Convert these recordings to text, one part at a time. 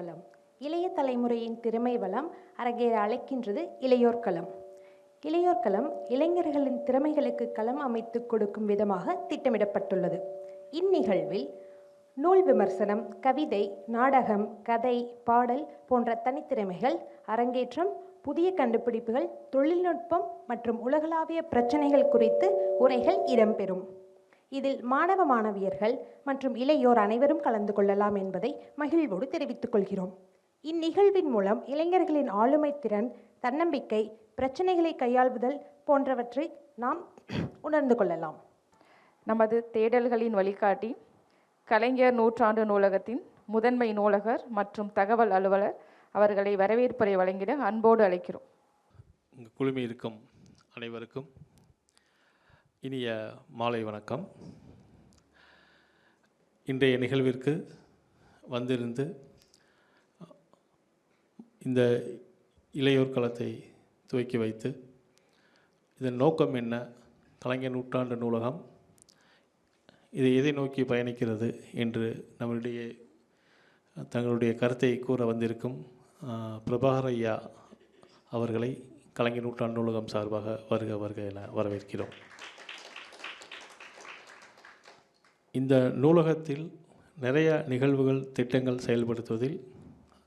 களம். இளைய தலைமுறையின் திறமை வளம் அரங்கேற அழைக்கின்றது இளையோர் களம். இளையோர் களம் இளைஞர்களின் திறமைகளுக்கு களம் அமைத்து கொடுக்கும் விதமாக திட்டமிடப்பட்டுள்ளது. இந்நிகழ்வில் நூல் விமர்சனம், கவிதை, நாடகம், கதை, பாடல் போன்ற தனித்திறமைகள் அரங்கேற்றம், புதிய கண்டுபிடிப்புகள், தொழில்நுட்பம் மற்றும் உலகளாவிய பிரச்சனைகள் குறித்து உரைகள் இடம்பெறும். இதில் மாணவ மாணவியர்கள் மற்றும் இளையோர் அனைவரும் கலந்து கொள்ளலாம் என்பதை மகிழ்வோடு தெரிவித்துக் கொள்கிறோம். இந்நிகழ்வின் மூலம் இளைஞர்களின் ஆளுமை திறன், தன்னம்பிக்கை, பிரச்சனைகளை கையாள்வதல் போன்றவற்றை நாம் உணர்ந்து கொள்ளலாம். நமது தேடல்களின் வழிகாட்டி கலைஞர் நூற்றாண்டு நூலகத்தின் முதன்மை நூலகர் மற்றும் தகவல் அலுவலர் அவர்களை வரவேற்புரை வழங்கிட அன்போடு அழைக்கிறோம். இங்கு குழுமி இருக்கும் அனைவருக்கும் இனிய மாலை வணக்கம். இன்றைய நிகழ்விற்கு வந்திருந்து இந்த இளையோர் களத்தை துவக்கி வைத்து இதன் நோக்கம் என்ன, கலைஞர் நூற்றாண்டு நூலகம் இது எதை நோக்கி பயணிக்கிறது என்று நம்மளுடைய தங்களுடைய கருத்தை கூற வந்திருக்கும் பிரபாகர் ஐயா அவர்களை கலைஞர் நூற்றாண்டு நூலகம் சார்பாக வருக வருக என வரவேற்கிறோம். இந்த நூலகத்தில் நிறைய நிகழ்வுகள், திட்டங்கள் செயல்படுத்துவதில்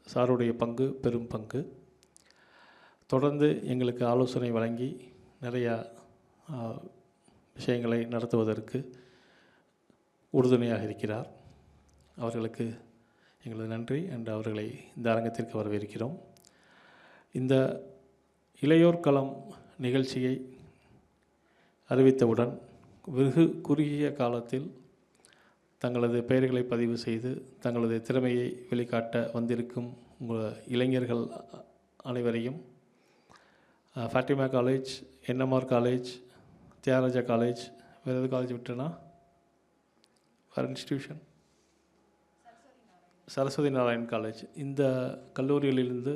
சாருடைய பங்கு பெரும் பங்கு. தொடர்ந்து எங்களுக்கு ஆலோசனை வழங்கி நிறையா விஷயங்களை நடத்துவதற்கு உறுதுணையாக இருக்கிறார். அவர்களுக்கு எங்களது நன்றி என்று அவர்களை இந்த அரங்கத்திற்கு வரவேற்கிறோம். இந்த இளையோர் களம் நிகழ்ச்சியை அறிவித்தவுடன் வெகு குறுகிய காலத்தில் தங்களது பெயர்களை பதிவு செய்து தங்களது திறமையை வெளிக்காட்ட வந்திருக்கும் உங்கள் இளைஞர்கள் அனைவரையும் Fatima college, NMR college, Thiagaraja college, வேறு எது காலேஜ் விட்டேன்னா வேறு இன்ஸ்டிடியூஷன் சரஸ்வதி நாராயண் காலேஜ், இந்த கல்லூரிகளிலிருந்து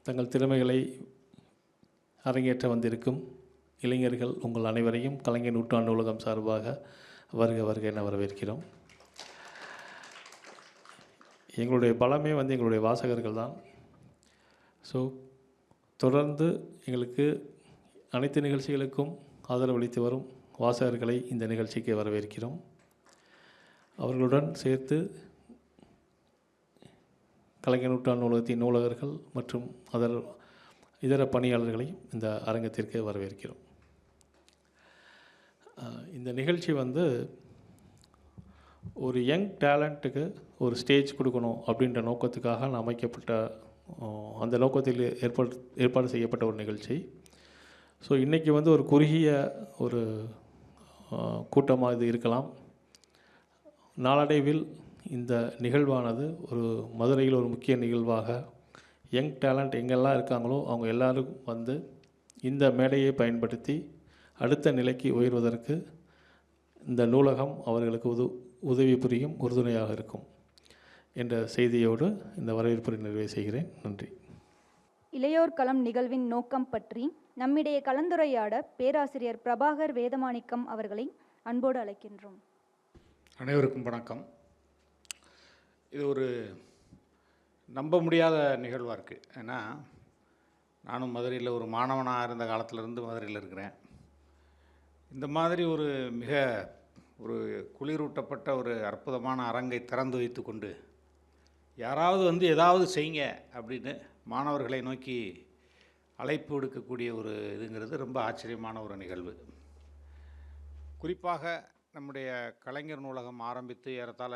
தங்கள் திறமைகளை அரங்கேற்ற வந்திருக்கும் இளைஞர்கள் உங்கள் அனைவரையும் கலைஞர் நூற்றாண்டு நூலகம் சார்பாக வருக வருக என வரவேற்கிறோம். எங்களுடைய பலமே எங்களுடைய வாசகர்கள் தான். ஸோ தொடர்ந்து எங்களுக்கு அனைத்து நிகழ்ச்சிகளுக்கும் ஆதரவளித்து வரும் வாசகர்களை இந்த நிகழ்ச்சிக்கு வரவேற்கிறோம். அவர்களுடன் சேர்த்து கலைஞர் நூற்றாண்டு நூலகத்தின் நூலகர்கள் மற்றும் இதர பணியாளர்களையும் இந்த அரங்கத்திற்கு வரவேற்கிறோம். இந்த நிகழ்ச்சி ஒரு யங் டேலண்ட்டுக்கு ஒரு ஸ்டேஜ் கொடுக்கணும் அப்படின்ற நோக்கத்துக்காக அமைக்கப்பட்ட அந்த நோக்கத்தில் ஏற்பாடு செய்யப்பட்ட ஒரு நிகழ்ச்சி. ஸோ இன்றைக்கி ஒரு குறுகிய ஒரு கூட்டமாக இது இருக்கலாம். நாளடைவில் இந்த நிகழ்வானது ஒரு மதுரையில் ஒரு முக்கிய நிகழ்வாக யங் டேலண்ட் எங்கெல்லாம் இருக்காங்களோ அவங்க எல்லோரும் இந்த மேடையை பயன்படுத்தி அடுத்த நிலைக்கு உயர்வதற்கு இந்த நூலகம் அவர்களுக்கு உதவி புரியும், உறுதுணையாக இருக்கும் என்ற செய்தியோடு இந்த வரவேற்புரை நிறைவு செய்கிறேன். நன்றி. இளையோர் களம் நிகழ்வின் நோக்கம் பற்றி நம்மிடையே கலந்துரையாட பேராசிரியர் பிரபாகர் வேதமாணிக்கம் அவர்களை அன்போடு அழைக்கின்றோம். அனைவருக்கும் வணக்கம். இது ஒரு நம்ப முடியாத நிகழ்வாக இருக்குது. ஏன்னா நானும் மதுரையில் ஒரு மாணவனாக இருந்த காலத்திலேருந்து மதுரையில் இருக்கிறேன். இந்த மாதிரி மிக குளிரூட்டப்பட்ட ஒரு அற்புதமான அரங்கை திறந்து வைத்து கொண்டு யாராவது ஏதாவது செய்யுங்க அப்படின்னு மாணவர்களை நோக்கி அழைப்பு விடுக்கக்கூடிய ஒரு இதுங்கிறது ரொம்ப ஆச்சரியமான ஒரு நிகழ்வு. குறிப்பாக நம்முடைய கலைஞர் நூலகம் ஆரம்பித்து ஏறத்தாழ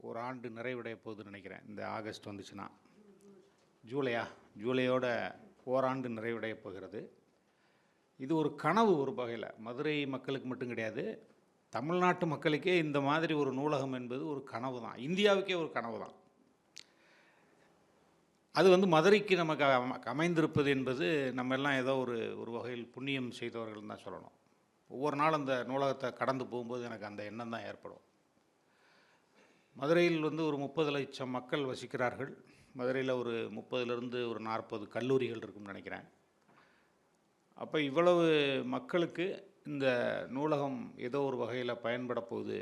ஒரு ஆண்டு நிறைவடைய போகுதுன்னு நினைக்கிறேன். இந்த ஆகஸ்ட் வந்துச்சுன்னா ஜூலையோட ஓராண்டு நிறைவடைய போகிறது. இது ஒரு கனவு. ஒரு வகையில் மதுரை மக்களுக்கு மட்டும் கிடையாது, தமிழ்நாட்டு மக்களுக்கே இந்த மாதிரி ஒரு நூலகம் என்பது ஒரு கனவு தான். இந்தியாவுக்கே ஒரு கனவு தான். அது மதுரைக்கு நமக்கு அமைந்திருப்பது என்பது நம்ம எல்லாம் ஏதோ ஒரு வகையில் புண்ணியம் செய்தவர்கள் தான் சொல்லணும். ஒவ்வொரு நாளும் அந்த நூலகத்தை கடந்து போகும்போது எனக்கு அந்த எண்ணம் தான் ஏற்படும். மதுரையில் ஒரு 30 லட்சம் மக்கள் வசிக்கிறார்கள். மதுரையில் ஒரு 30லிருந்து ஒரு 40 கல்லூரிகள் இருக்குன்னு நினைக்கிறேன். அப்போ இவ்வளவு மக்களுக்கு இந்த நூலகம் ஏதோ ஒரு வகையில் பயன்பட போகுது.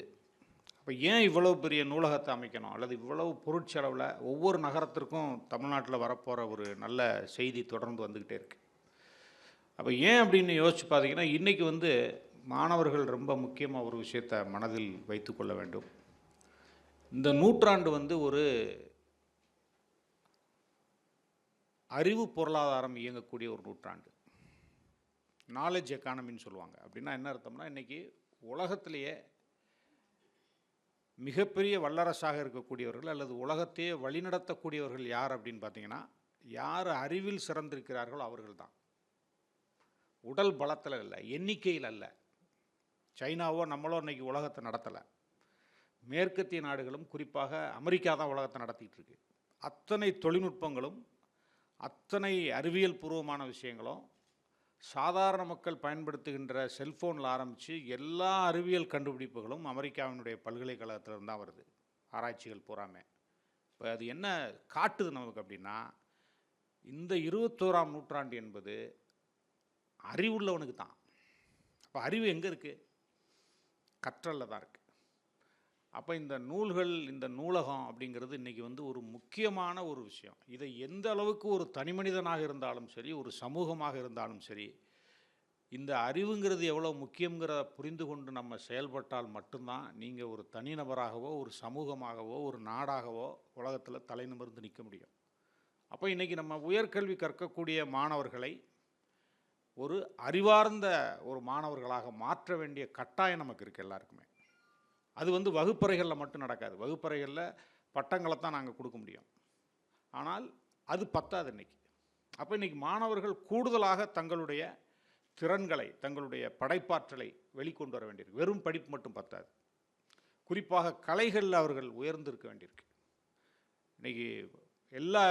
அப்போ ஏன் இவ்வளவு பெரிய நூலகத்தை அமைக்கணும், அல்லது இவ்வளவு பொருட்செலவில் ஒவ்வொரு நகரத்திற்கும் தமிழ்நாட்டில் வரப்போகிற ஒரு நல்ல செய்தி தொடர்ந்து வந்துக்கிட்டே இருக்குது. அப்போ ஏன் அப்படின்னு யோசிச்சு பார்த்தீங்கன்னா, இன்றைக்கி வந்து மாணவர்கள் ரொம்ப முக்கியமாக ஒரு விஷயத்தை மனதில் வைத்து கொள்ள வேண்டும். இந்த நூற்றாண்டு வந்து ஒரு அறிவு பொருளாதாரம் இயங்கக்கூடிய ஒரு நூற்றாண்டு. நாலேஜ் எக்கானமின்னு சொல்லுவாங்க. அப்படின்னா என்ன அர்த்தம்னா, இன்றைக்கி உலகத்திலேயே மிகப்பெரிய வல்லரசாக இருக்கக்கூடியவர்கள் அல்லது உலகத்தையே வழிநடத்தக்கூடியவர்கள் யார் அப்படின்னு பார்த்தீங்கன்னா, யார் அறிவில் சிறந்திருக்கிறார்களோ அவர்கள் தான். உடல் பலத்தில் இல்லை, எண்ணிக்கையில் அல்ல. சைனாவோ நம்மளோ இன்றைக்கி உலகத்தை நடத்தலை. மேற்கத்திய நாடுகளும் குறிப்பாக அமெரிக்கா தான் உலகத்தை நடத்திட்டு இருக்கு. அத்தனை தொழில்நுட்பங்களும் அத்தனை அறிவியல் பூர்வமான விஷயங்களும் சாதாரண மக்கள் பயன்படுத்துகின்ற செல்ஃபோனில் ஆரம்பித்து எல்லா அறிவியல் கண்டுபிடிப்புகளும் அமெரிக்காவினுடைய பல்கலைக்கழகத்திலிருந்து தான் வருது. ஆராய்ச்சிகள் பூராமே. இப்போ அது என்ன காட்டுது நமக்கு அப்படின்னா, இந்த 21ஆம் நூற்றாண்டு என்பது அறிவுள்ளவனுக்கு தான். அப்போ அறிவு எங்கே இருக்குது? கற்றலில் தான் இருக்குது. அப்போ இந்த நூல்கள், இந்த நூலகம் அப்படிங்கிறது இன்றைக்கி வந்து ஒரு முக்கியமான ஒரு விஷயம். இதை எந்த அளவுக்கு ஒரு தனி மனிதனாக இருந்தாலும் சரி, ஒரு சமூகமாக இருந்தாலும் சரி, இந்த அறிவுங்கிறது எவ்வளோ முக்கியங்கிறத புரிந்து கொண்டு நம்ம செயல்பட்டால் மட்டும்தான் நீங்கள் ஒரு தனிநபராகவோ, ஒரு சமூகமாகவோ, ஒரு நாடாகவோ உலகத்தில் தலை நிமிர்ந்து நிற்க முடியும். அப்போ இன்றைக்கி நம்ம உயர்கல்வி கற்கக்கூடிய மாணவர்களை ஒரு அறிவார்ந்த ஒரு மாணவர்களாக மாற்ற வேண்டிய கட்டாயம் நமக்கு இருக்குது எல்லாருக்குமே. அது வந்து வகுப்பறைகளில் மட்டும் நடக்காது. வகுப்பறைகளில் பட்டங்களை தான் நாங்கள் கொடுக்க முடியும். ஆனால் அது பத்தாது இன்றைக்கி. அப்போ இன்றைக்கி மாணவர்கள் கூடுதலாக தங்களுடைய திறன்களை, தங்களுடைய படைப்பாற்றலை வெளிக்கொண்டு வர வேண்டியிருக்கு. வெறும் படிப்பு மட்டும் பத்தாது. குறிப்பாக கலைகளில் அவர்கள் உயர்ந்திருக்க வேண்டியிருக்கு. இன்றைக்கி எல்லா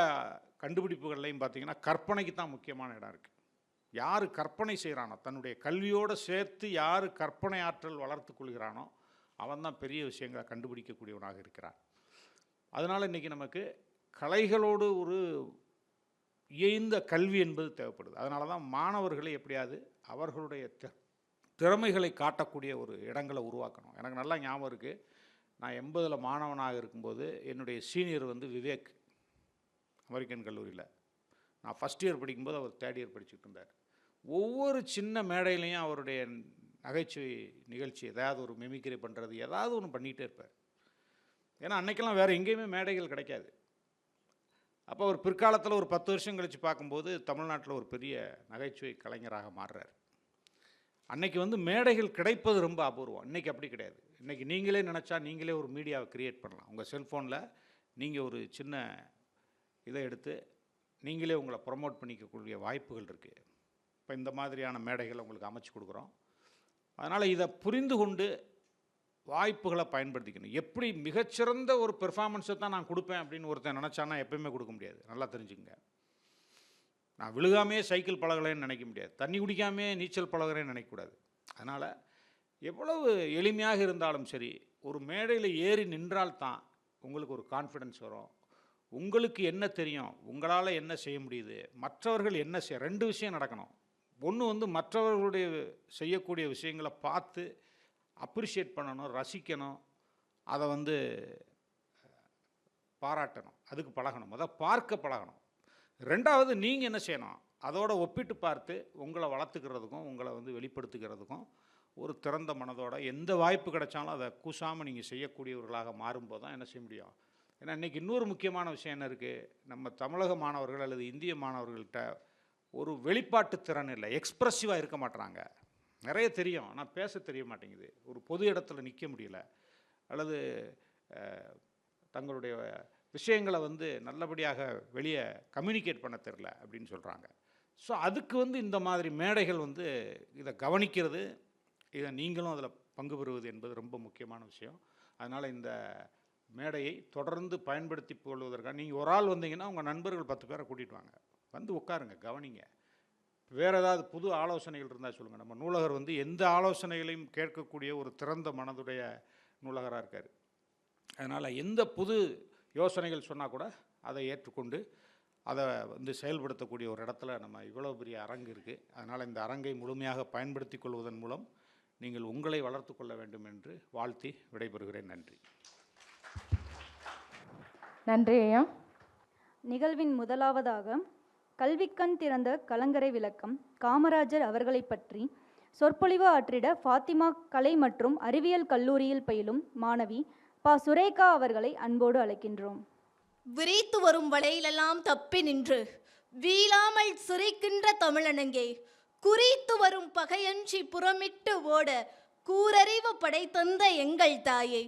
கண்டுபிடிப்புகள்லையும் பார்த்திங்கன்னா கற்பனைக்கு தான் முக்கியமான இடம் இருக்குது. யார் கற்பனை செய்கிறானோ, தன்னுடைய கல்வியோடு சேர்த்து யார் கற்பனை ஆற்றல் வளர்த்து கொள்கிறானோ அவன் தான் பெரிய விஷயங்களை கண்டுபிடிக்கக்கூடியவனாக இருக்கிறான். அதனால் இன்றைக்கி நமக்கு கலைகளோடு ஒரு இயைந்த கல்வி என்பது தேவைப்படுது. அதனால தான் மாணவர்களை எப்படியாவது அவர்களுடைய திறமைகளை காட்டக்கூடிய ஒரு இடங்களை உருவாக்கணும். எனக்கு நல்லா ஞாபகம் இருக்குது, நான் 80ல் மாணவனாக இருக்கும்போது என்னுடைய சீனியர் வந்து விவேக், அமெரிக்கன் கல்லூரியில் நான் ஃபஸ்ட் இயர் படிக்கும்போது அவர் தேர்ட் இயர் படிச்சுட்டு இருந்தார். ஒவ்வொரு சின்ன மேடையிலையும் அவருடைய நகைச்சுவை நிகழ்ச்சி, ஏதாவது ஒரு மிமிக்ரி பண்ணுறது, ஏதாவது ஒன்று பண்ணிகிட்டே இருப்பார். ஏன்னா அன்றைக்கெல்லாம் வேறு எங்கேயுமே மேடைகள் கிடைக்காது. அப்போ ஒரு பிற்காலத்தில் ஒரு 10 வருஷம் கழித்து பார்க்கும்போது தமிழ்நாட்டில் ஒரு பெரிய நகைச்சுவை கலைஞராக மாறுறார். அன்றைக்கி வந்து மேடைகள் கிடைப்பது ரொம்ப அபூர்வம். இன்றைக்கி அப்படி கிடையாது. இன்றைக்கி நீங்களே நினச்சா நீங்களே ஒரு மீடியாவை க்ரியேட் பண்ணலாம். உங்கள் செல்ஃபோனில் நீங்கள் ஒரு சின்ன இதை எடுத்து நீங்களே உங்களை ப்ரொமோட் பண்ணிக்கக்கூடிய வாய்ப்புகள் இருக்குது. இப்போ இந்த மாதிரியான மேடைகளை உங்களுக்கு அமைச்சு கொடுக்குறோம். அதனால் இதை புரிந்து கொண்டு வாய்ப்புகளை பயன்படுத்திக்கணும். எப்படி மிகச்சிறந்த ஒரு பெர்ஃபார்மன்ஸை தான் நான் கொடுப்பேன் அப்படின்னு ஒருத்தன் நினச்சானா எப்பயுமே கொடுக்க முடியாது. நல்லா தெரிஞ்சுங்க. நான் விழுகாமே சைக்கிள் பழகலைன்னு நினைக்க முடியாது. தண்ணி குடிக்காமே நீச்சல் பழகிறேன்னு நினைக்கக்கூடாது. அதனால் எவ்வளவு எளிமையாக இருந்தாலும் சரி, ஒரு மேடையில் ஏறி நின்றால்தான் உங்களுக்கு ஒரு கான்ஃபிடென்ஸ் வரும். உங்களுக்கு என்ன தெரியும், உங்களால் என்ன செய்ய முடியுது, மற்றவர்கள் என்ன செய்ய, 2 விஷயம் நடக்கணும். ஒன்று வந்து மற்றவர்களுடைய செய்யக்கூடிய விஷயங்களை பார்த்து அப்ரிஷியேட் பண்ணணும், ரசிக்கணும், அதை வந்து பாராட்டணும், அதுக்கு பழகணும், அதை பார்க்க பழகணும். 2வது நீங்கள் என்ன செய்யணும், அதோட ஒப்பிட்டு பார்த்து உங்களை வளர்த்துக்கிறதுக்கும் உங்களை வந்து வெளிப்படுத்திக்கிறதுக்கும் ஒரு திறந்த மனதோட எந்த வாய்ப்பு கிடைச்சாலும் அதை கூசாமல் நீங்கள் செய்யக்கூடியவர்களாக மாறும்போது தான் என்ன செய்ய முடியும். ஏன்னா இன்றைக்கி இன்னொரு முக்கியமான விஷயம் என்ன இருக்குது, நம்ம தமிழக மாணவர்கள் அல்லது இந்திய மாணவர்கள்ட்ட ஒரு வெளிப்பாட்டு திறன் இல்லை, எக்ஸ்ப்ரெசிவாக இருக்க மாட்டுறாங்க. நிறைய தெரியும் ஆனால் பேச தெரிய மாட்டேங்குது, ஒரு பொது இடத்துல நிற்க முடியல, அல்லது தங்களுடைய விஷயங்களை வந்து நல்லபடியாக வெளியே கம்யூனிகேட் பண்ண தெரில அப்படின்னு சொல்கிறாங்க. ஸோ அதுக்கு வந்து இந்த மாதிரி மேடைகள் வந்து இதை கவனிக்கிறது, இதை நீங்களும் அதில் பங்கு பெறுவது என்பது ரொம்ப முக்கியமான விஷயம். அதனால் இந்த மேடையை தொடர்ந்து பயன்படுத்தி கொள்வதற்காக நீங்கள் ஒரு ஆள் வந்தீங்கன்னா உங்கள் நண்பர்கள் 10 பேரை கூட்டிகிட்டு வாங்க, வந்து உட்காருங்க, கவனிங்க. வேறு ஏதாவது புது ஆலோசனைகள் இருந்தால் சொல்லுங்கள். நம்ம நூலகர் வந்து எந்த ஆலோசனைகளையும் கேட்கக்கூடிய ஒரு திறந்த மனதுடைய நூலகராக இருக்கார். அதனால் எந்த புது யோசனைகள் சொன்னால் கூட அதை ஏற்றுக்கொண்டு அதை வந்து செயல்படுத்தக்கூடிய ஒரு இடத்துல நம்ம இவ்வளோ பெரிய அரங்கு இருக்குது. அதனால் இந்த அரங்கை முழுமையாக பயன்படுத்தி கொள்வதன் மூலம் நீங்கள் உங்களை வளர்த்து கொள்ள வேண்டும் என்று வாழ்த்தி விடைபெறுகிறேன். நன்றி. நன்றி ஐயா. நிகழ்வின் முதலாவதாக கல்விக்கண் திறந்த கலங்கரை விளக்கம் காமராஜர் அவர்களை பற்றி சொற்பொழிவு ஆற்றிட ஃபாத்திமா கலை மற்றும் அறிவியல் கல்லூரியில் பயிலும் மாணவி பா. சுரேகா அவர்களை அன்போடு அழைக்கின்றோம். விரித்து வரும் வலையிலெல்லாம் தப்பி நின்று வீழாமல் சிரிக்கின்ற தமிழனங்கே, குறித்து வரும் பகையஞ்சி புறமிட்டு ஓட கூரறிவு படைத்தந்த எங்கள் தாயே,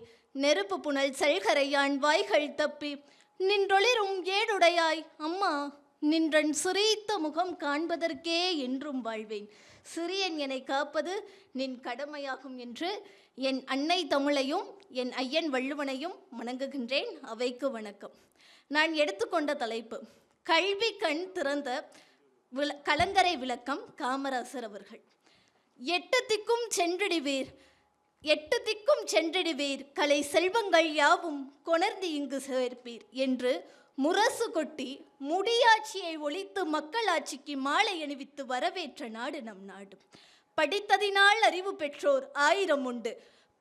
நெருப்பு புனல் செல்கரையான் வாய்கள் தப்பி நின்றொளிரும் ஏடுடையாய் அம்மா, நின்றன் சிரித்த முகம் காண்பதற்கே என்றும் வாழ்வேன். சிறியன் என்னை காப்பது நின் கடமையாகும் என்று என் அன்னை தமிழையும் என் ஐயன் வள்ளுவனையும் வணங்குகின்றேன். அவைக்கு வணக்கம். நான் எடுத்துக்கொண்ட தலைப்பு கல்வி கண் திறந்த கலங்கரை விளக்கம் காமராசர் அவர்கள். எட்டு திக்கும் சென்றிடுவீர் கலை செல்வங்கள் யாவும் கொணர்ந்து இங்கு சேர்ப்பீர் என்று முரசு கொட்டி முடியாட்சியை ஒழித்து மக்களாட்சிக்கு மாலை அணிவித்து வரவேற்ற நாடு நம் நாடு. படித்ததினால் அறிவு பெற்றோர் 1000 உண்டு,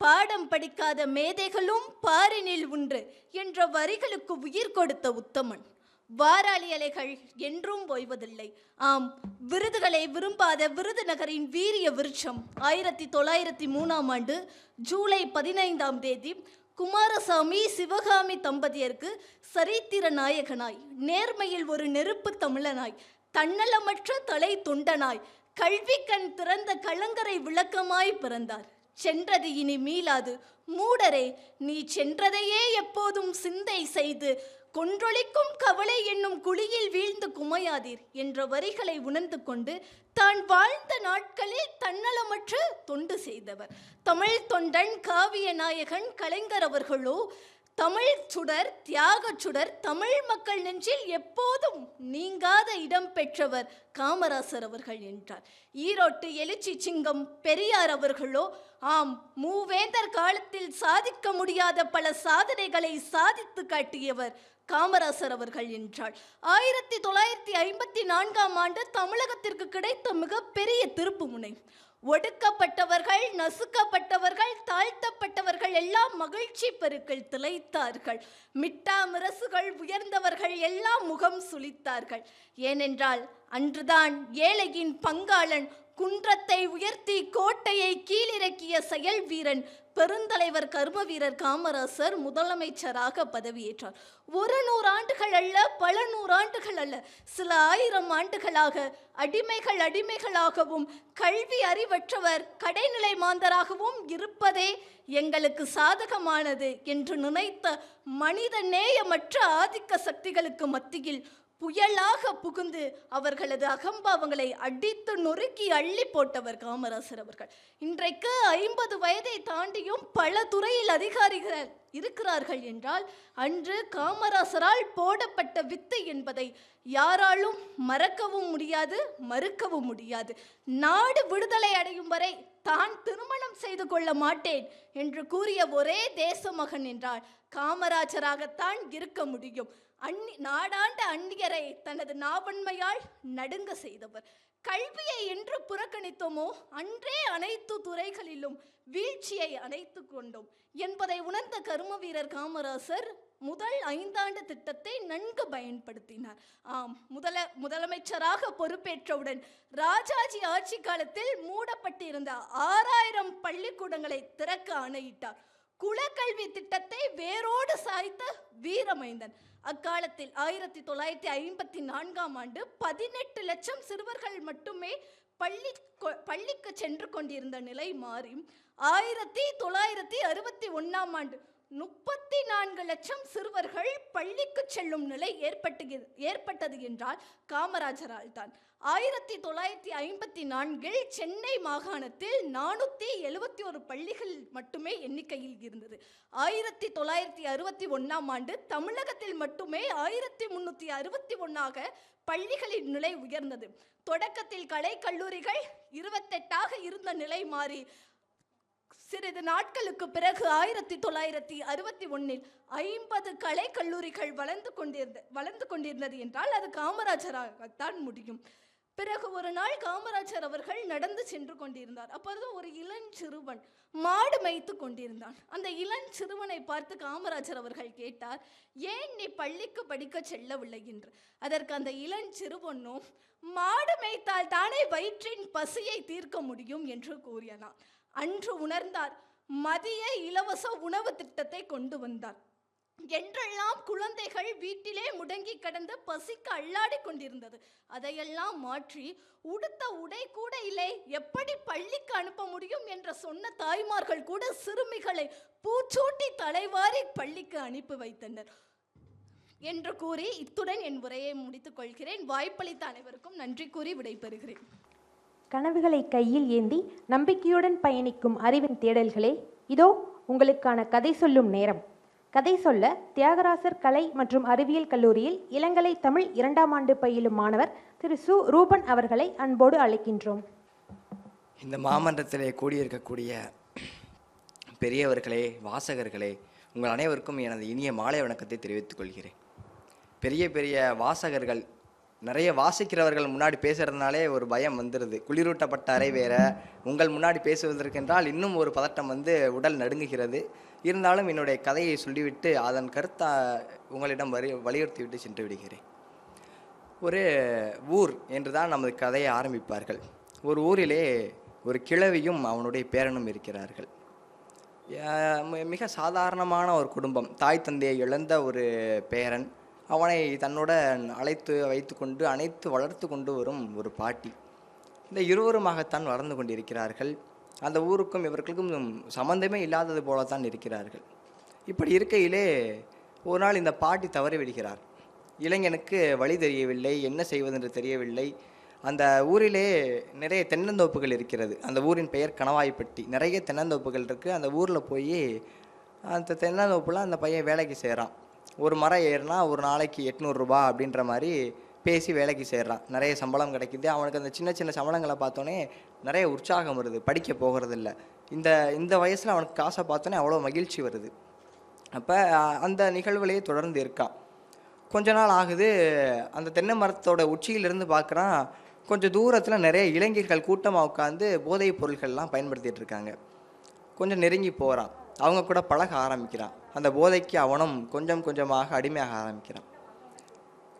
பாடம் படிக்காத மேதைகளும் பாரினில் உண்டு என்ற வரிகளுக்கு உயிர் கொடுத்த உத்தமன். வாராளி அலைகள் என்றும் ஓய்வதில்லை. ஆம், விருதுகளை விரும்பாத விருதுநகரின் வீரிய விருட்சம் 1903ஆம் ஆண்டு ஜூலை 15ஆம் தேதி குமாரசாமி சிவகாமி தம்பதியருக்கு சரித்திர நாயகனாய், நேர்மையில் ஒரு நெருப்பு தமிழனாய், தன்னலமற்ற தலை தொண்டனாய், கல்வி கண் திறந்த கலங்கரை விளக்கமாய் பிறந்தார். சென்றது இனி மீளாது மூடரே, நீ சென்றதையே எப்போதும் சிந்தை செய்து கொன்றொழிக்கும் கவலை என்னும் குழியில் வீழ்ந்து குமையாதீர் என்ற வரிகளை உணர்ந்து கொண்டு தான் வாழ்ந்த நாட்களில் தன்னலமற்ற தொண்டு செய்தவர். தமிழ் தொண்டன், காவிய நாயகன் கலைஞர் அவர்களோ தமிழ் சுடர், தியாக சுடர், தமிழ் மக்கள் நெஞ்சில் எப்போதும் நீங்காத இடம் பெற்றவர் காமராசர் அவர்கள் என்றார். ஈரோட்டு எழுச்சி சிங்கம் பெரியார் அவர்களோ ஆம், மூவேந்தர் காலத்தில் சாதிக்க முடியாத பல சாதனைகளை சாதித்து காட்டியவர் காமராசர் அவர்கள் என்றார். 1954ஆம் ஆண்டு தமிழகத்திற்கு கிடைத்த மிகப்பெரிய திருப்பு முனை. ஒடுக்கப்பட்டவர்கள், நசுக்கப்பட்டவர்கள், தாழ்த்தப்பட்டவர்கள் எல்லாம் மகிழ்ச்சி பெருக்கள் திளைத்தார்கள். மிட்டா மிரசுகள் உயர்ந்தவர்கள் எல்லாம் முகம் சுளித்தார்கள். ஏனென்றால் அன்றுதான் ஏழையின் பங்காளன் குன்றத்தை உயர்த்தி கோட்டையை கீழிறக்கிய செயல் வீரன் பெருந்தலைவர் கர்ம வீரர் காமராசர் முதலமைச்சராக பதவியேற்றார். 100 ஆண்டுகள் அல்ல, பல 100 ஆண்டுகள் அல்ல, சில 1000 ஆண்டுகளாக அடிமைகளாகவும் கல்வி அறிவற்றவர் கடைநிலை மாந்தராகவும் இருப்பதே எங்களுக்கு சாதகமானது என்று நினைத்த மனித நேயமற்ற ஆதிக்க சக்திகளுக்கு மத்தியில் புயலாக புகுந்து அவர்களது அகம்பாவங்களை அடித்து நொறுக்கி அள்ளி போட்டவர் காமராசர் அவர்கள். இன்றைக்கு 50 வயதை தாண்டியும் பல துறையில் அதிகாரிகள் இருக்கிறார்கள் என்றால் அன்று காமராசரால் போடப்பட்ட வித்து என்பதை யாராலும் மறக்கவும் முடியாது, மறுக்கவும் முடியாது. நாடு விடுதலை அடையும் வரை தான் திருமணம் செய்து கொள்ள மாட்டேன் என்று கூறிய ஒரே தேச மகன் என்றால் காமராஜராகத்தான் இருக்க முடியும். நாடாண்ட அந்நியரை தனது நாவன்மையால் நடுங்க செய்தவர். கல்வியை என்று புறக்கணித்தோமோ அன்றே அனைத்து துறைகளிலும் வீழ்ச்சியை அணைத்து கொண்டோம் என்பதை உணர்ந்த கர்ம வீரர் காமராசர் முதல் 5 ஆண்டு திட்டத்தை நன்கு பயன்படுத்தினார். ஆம், முதலமைச்சராக பொறுப்பேற்றவுடன் ராஜாஜி ஆட்சி காலத்தில் மூடப்பட்டிருந்த 6000 பள்ளிக்கூடங்களை திறக்க ஆணையிட்டார். குலக்கல்வி திட்டத்தை வேரோடு சாய்த்த வீரமைந்தன். அக்காலத்தில் 1954ஆம் ஆண்டு 18 லட்சம் சிறுவர்கள் மட்டுமே பள்ளிக்கு சென்று கொண்டிருந்த நிலை மாறி 1961ஆம் ஆண்டு 34 லட்சம் சிறுவர்கள் பள்ளிக்கு செல்லும் நிலை ஏற்பட்டது என்றால் காமராஜரால் தான். 1954இல் சென்னை மாகாணத்தில் 471 பள்ளிகள் மட்டுமே எண்ணிக்கையில் இருந்தது. 1961ஆம் ஆண்டு தமிழகத்தில் மட்டுமே 1361ஆக பள்ளிகளின் நிலை உயர்ந்தது. தொடக்கத்தில் கலை கல்லூரிகள் 28ஆக இருந்த நிலை மாறி சிறிது நாட்களுக்கு பிறகு 1961இல் 50 கலை கல்லூரிகள் வளர்ந்து கொண்டிருந்தது என்றால் அது காமராஜராகத்தான் முடியும். பிறகு ஒரு நாள் காமராஜர் அவர்கள் நடந்து சென்று கொண்டிருந்தார். அப்பொழுது ஒரு இளஞ்சிறுவன் மாடு மேய்த்து கொண்டிருந்தான். அந்த இளஞ்சிறுவனை பார்த்து காமராஜர் அவர்கள் கேட்டார், ஏன் நீ பள்ளிக்கு படிக்க செல்லவில்லை என்று. அதற்கு அந்த இளஞ்சிறுவனும், மாடு மேய்த்தால் தானே வயிற்றின் பசியை தீர்க்க முடியும் என்று கூறினார். அன்று உணர்ந்தார். மதிய இலவச உணவு திட்டத்தை கொண்டு வந்தார். என்றெல்லாம் குழந்தைகள் வீட்டிலே முடங்கி கடந்து பசிக்கு அல்லாடி கொண்டிருந்தது. அதையெல்லாம் மாற்றி உடுத்த உடை கூட இல்லை, எப்படி பள்ளிக்கு அனுப்ப முடியும் என்று சொன்ன தாய்மார்கள் கூட சிறுமிகளை பூச்சூட்டி தலைவாரி பள்ளிக்கு அனுப்பி வைத்தனர் என்று கூறி இத்துடன் என் உரையை முடித்துக் கொள்கிறேன். வாய்ப்பளித்த அனைவருக்கும் நன்றி கூறி விடைபெறுகிறேன். கனவுகளை கையில் ஏந்தி நம்பிக்கையுடன் பயணிக்கும் அறிவின் தேடல்களே, இதோ உங்களுக்கான கதை சொல்லும் நேரம். கதை சொல்ல தியாகராசர் கலை மற்றும் அறிவியல் கல்லூரியில் இளங்கலை தமிழ் 2ஆம் ஆண்டு பயிலும் மாணவர் திரு சு. ரூபன் அவர்களை அன்போடு அழைக்கின்றோம். இந்த மாமன்றத்திலே கூடியிருக்கக்கூடிய பெரியவர்களே, வாசகர்களே, உங்கள் அனைவருக்கும் எனது இனிய மாலை வணக்கத்தை தெரிவித்துக் கொள்கிறேன். பெரிய பெரிய வாசகர்கள், நிறைய வாசிக்கிறவர்கள் முன்னாடி பேசுகிறதுனாலே ஒரு பயம் வந்துடுது. குளிரூட்டப்பட்ட அறை வேற, உங்கள் முன்னாடி பேசுவதற்கென்றால் இன்னும் ஒரு பதட்டம் வந்து உடல் நடுங்குகிறது. இருந்தாலும் என்னுடைய கதையை சொல்லிவிட்டு அதன் கருத்தை உங்களிடம் வலியுறுத்தி விட்டு சென்று விடுகிறேன். ஒரு ஊர் என்று தான் நமது கதையை ஆரம்பிப்பார்கள். ஒரு ஊரிலே ஒரு கிழவியும் அவனுடைய பேரனும் இருக்கிறார்கள். மிக சாதாரணமான ஒரு குடும்பம். தாய் தந்தையை இழந்த ஒரு பேரன், அவனை தன்னோட அழைத்து வைத்து கொண்டு அனைத்து வளர்த்து கொண்டு வரும் ஒரு பாட்டி. இந்த இருவருமாகத்தான் வளர்ந்து கொண்டிருக்கிறார்கள். அந்த ஊருக்கும் இவர்களுக்கும் சம்பந்தமே இல்லாதது போலத்தான் இருக்கிறார்கள். இப்படி இருக்கையிலே ஒரு நாள் இந்த பாட்டி தவறி விடுகிறார். இளைஞனுக்கு வழி தெரியவில்லை, என்ன செய்வதென்று தெரியவில்லை. அந்த ஊரிலே நிறைய தென்னந்தோப்புகள் இருக்கிறது. அந்த ஊரின் பெயர் கணவாய்ப்பட்டி. நிறைய தென்னந்தோப்புகள் இருக்குது. அந்த ஊரில் போய் அந்த தென்னந்தோப்பில் அந்த பையன் வேலைக்கு செய்கிறான். ஒரு மரம் ஏறினா ஒரு நாளைக்கு 800 ரூபா அப்படின்ற மாதிரி பேசி வேலைக்கு சேர்றான். நிறைய சம்பளம் கிடைக்குது. அவனுக்கு அந்த சின்ன சின்ன சம்பளங்களை பார்த்தோன்னே நிறைய உற்சாகம் வருது. படிக்க போகிறதில்ல. இந்த வயசில் அவனுக்கு காசை பார்த்தோன்னே அவ்வளோ மகிழ்ச்சி வருது. அப்போ அந்த நிகழ்வுலேயே தொடர்ந்து இருக்கான். கொஞ்ச நாள் ஆகுது. அந்த தென்னை மரத்தோட உச்சியிலிருந்து பார்க்குறான், கொஞ்சம் தூரத்தில் நிறைய இளைஞர்கள் கூட்டமாக உட்காந்து போதைப் பொருட்கள்லாம் பயன்படுத்திகிட்டு இருக்காங்க. கொஞ்சம் நெருங்கி போகிறான். அவங்க கூட பழக ஆரம்பிக்கிறான். அந்த போதைக்கு அவனும் கொஞ்சம் கொஞ்சமாக அடிமையாக ஆரம்பிக்கிறான்.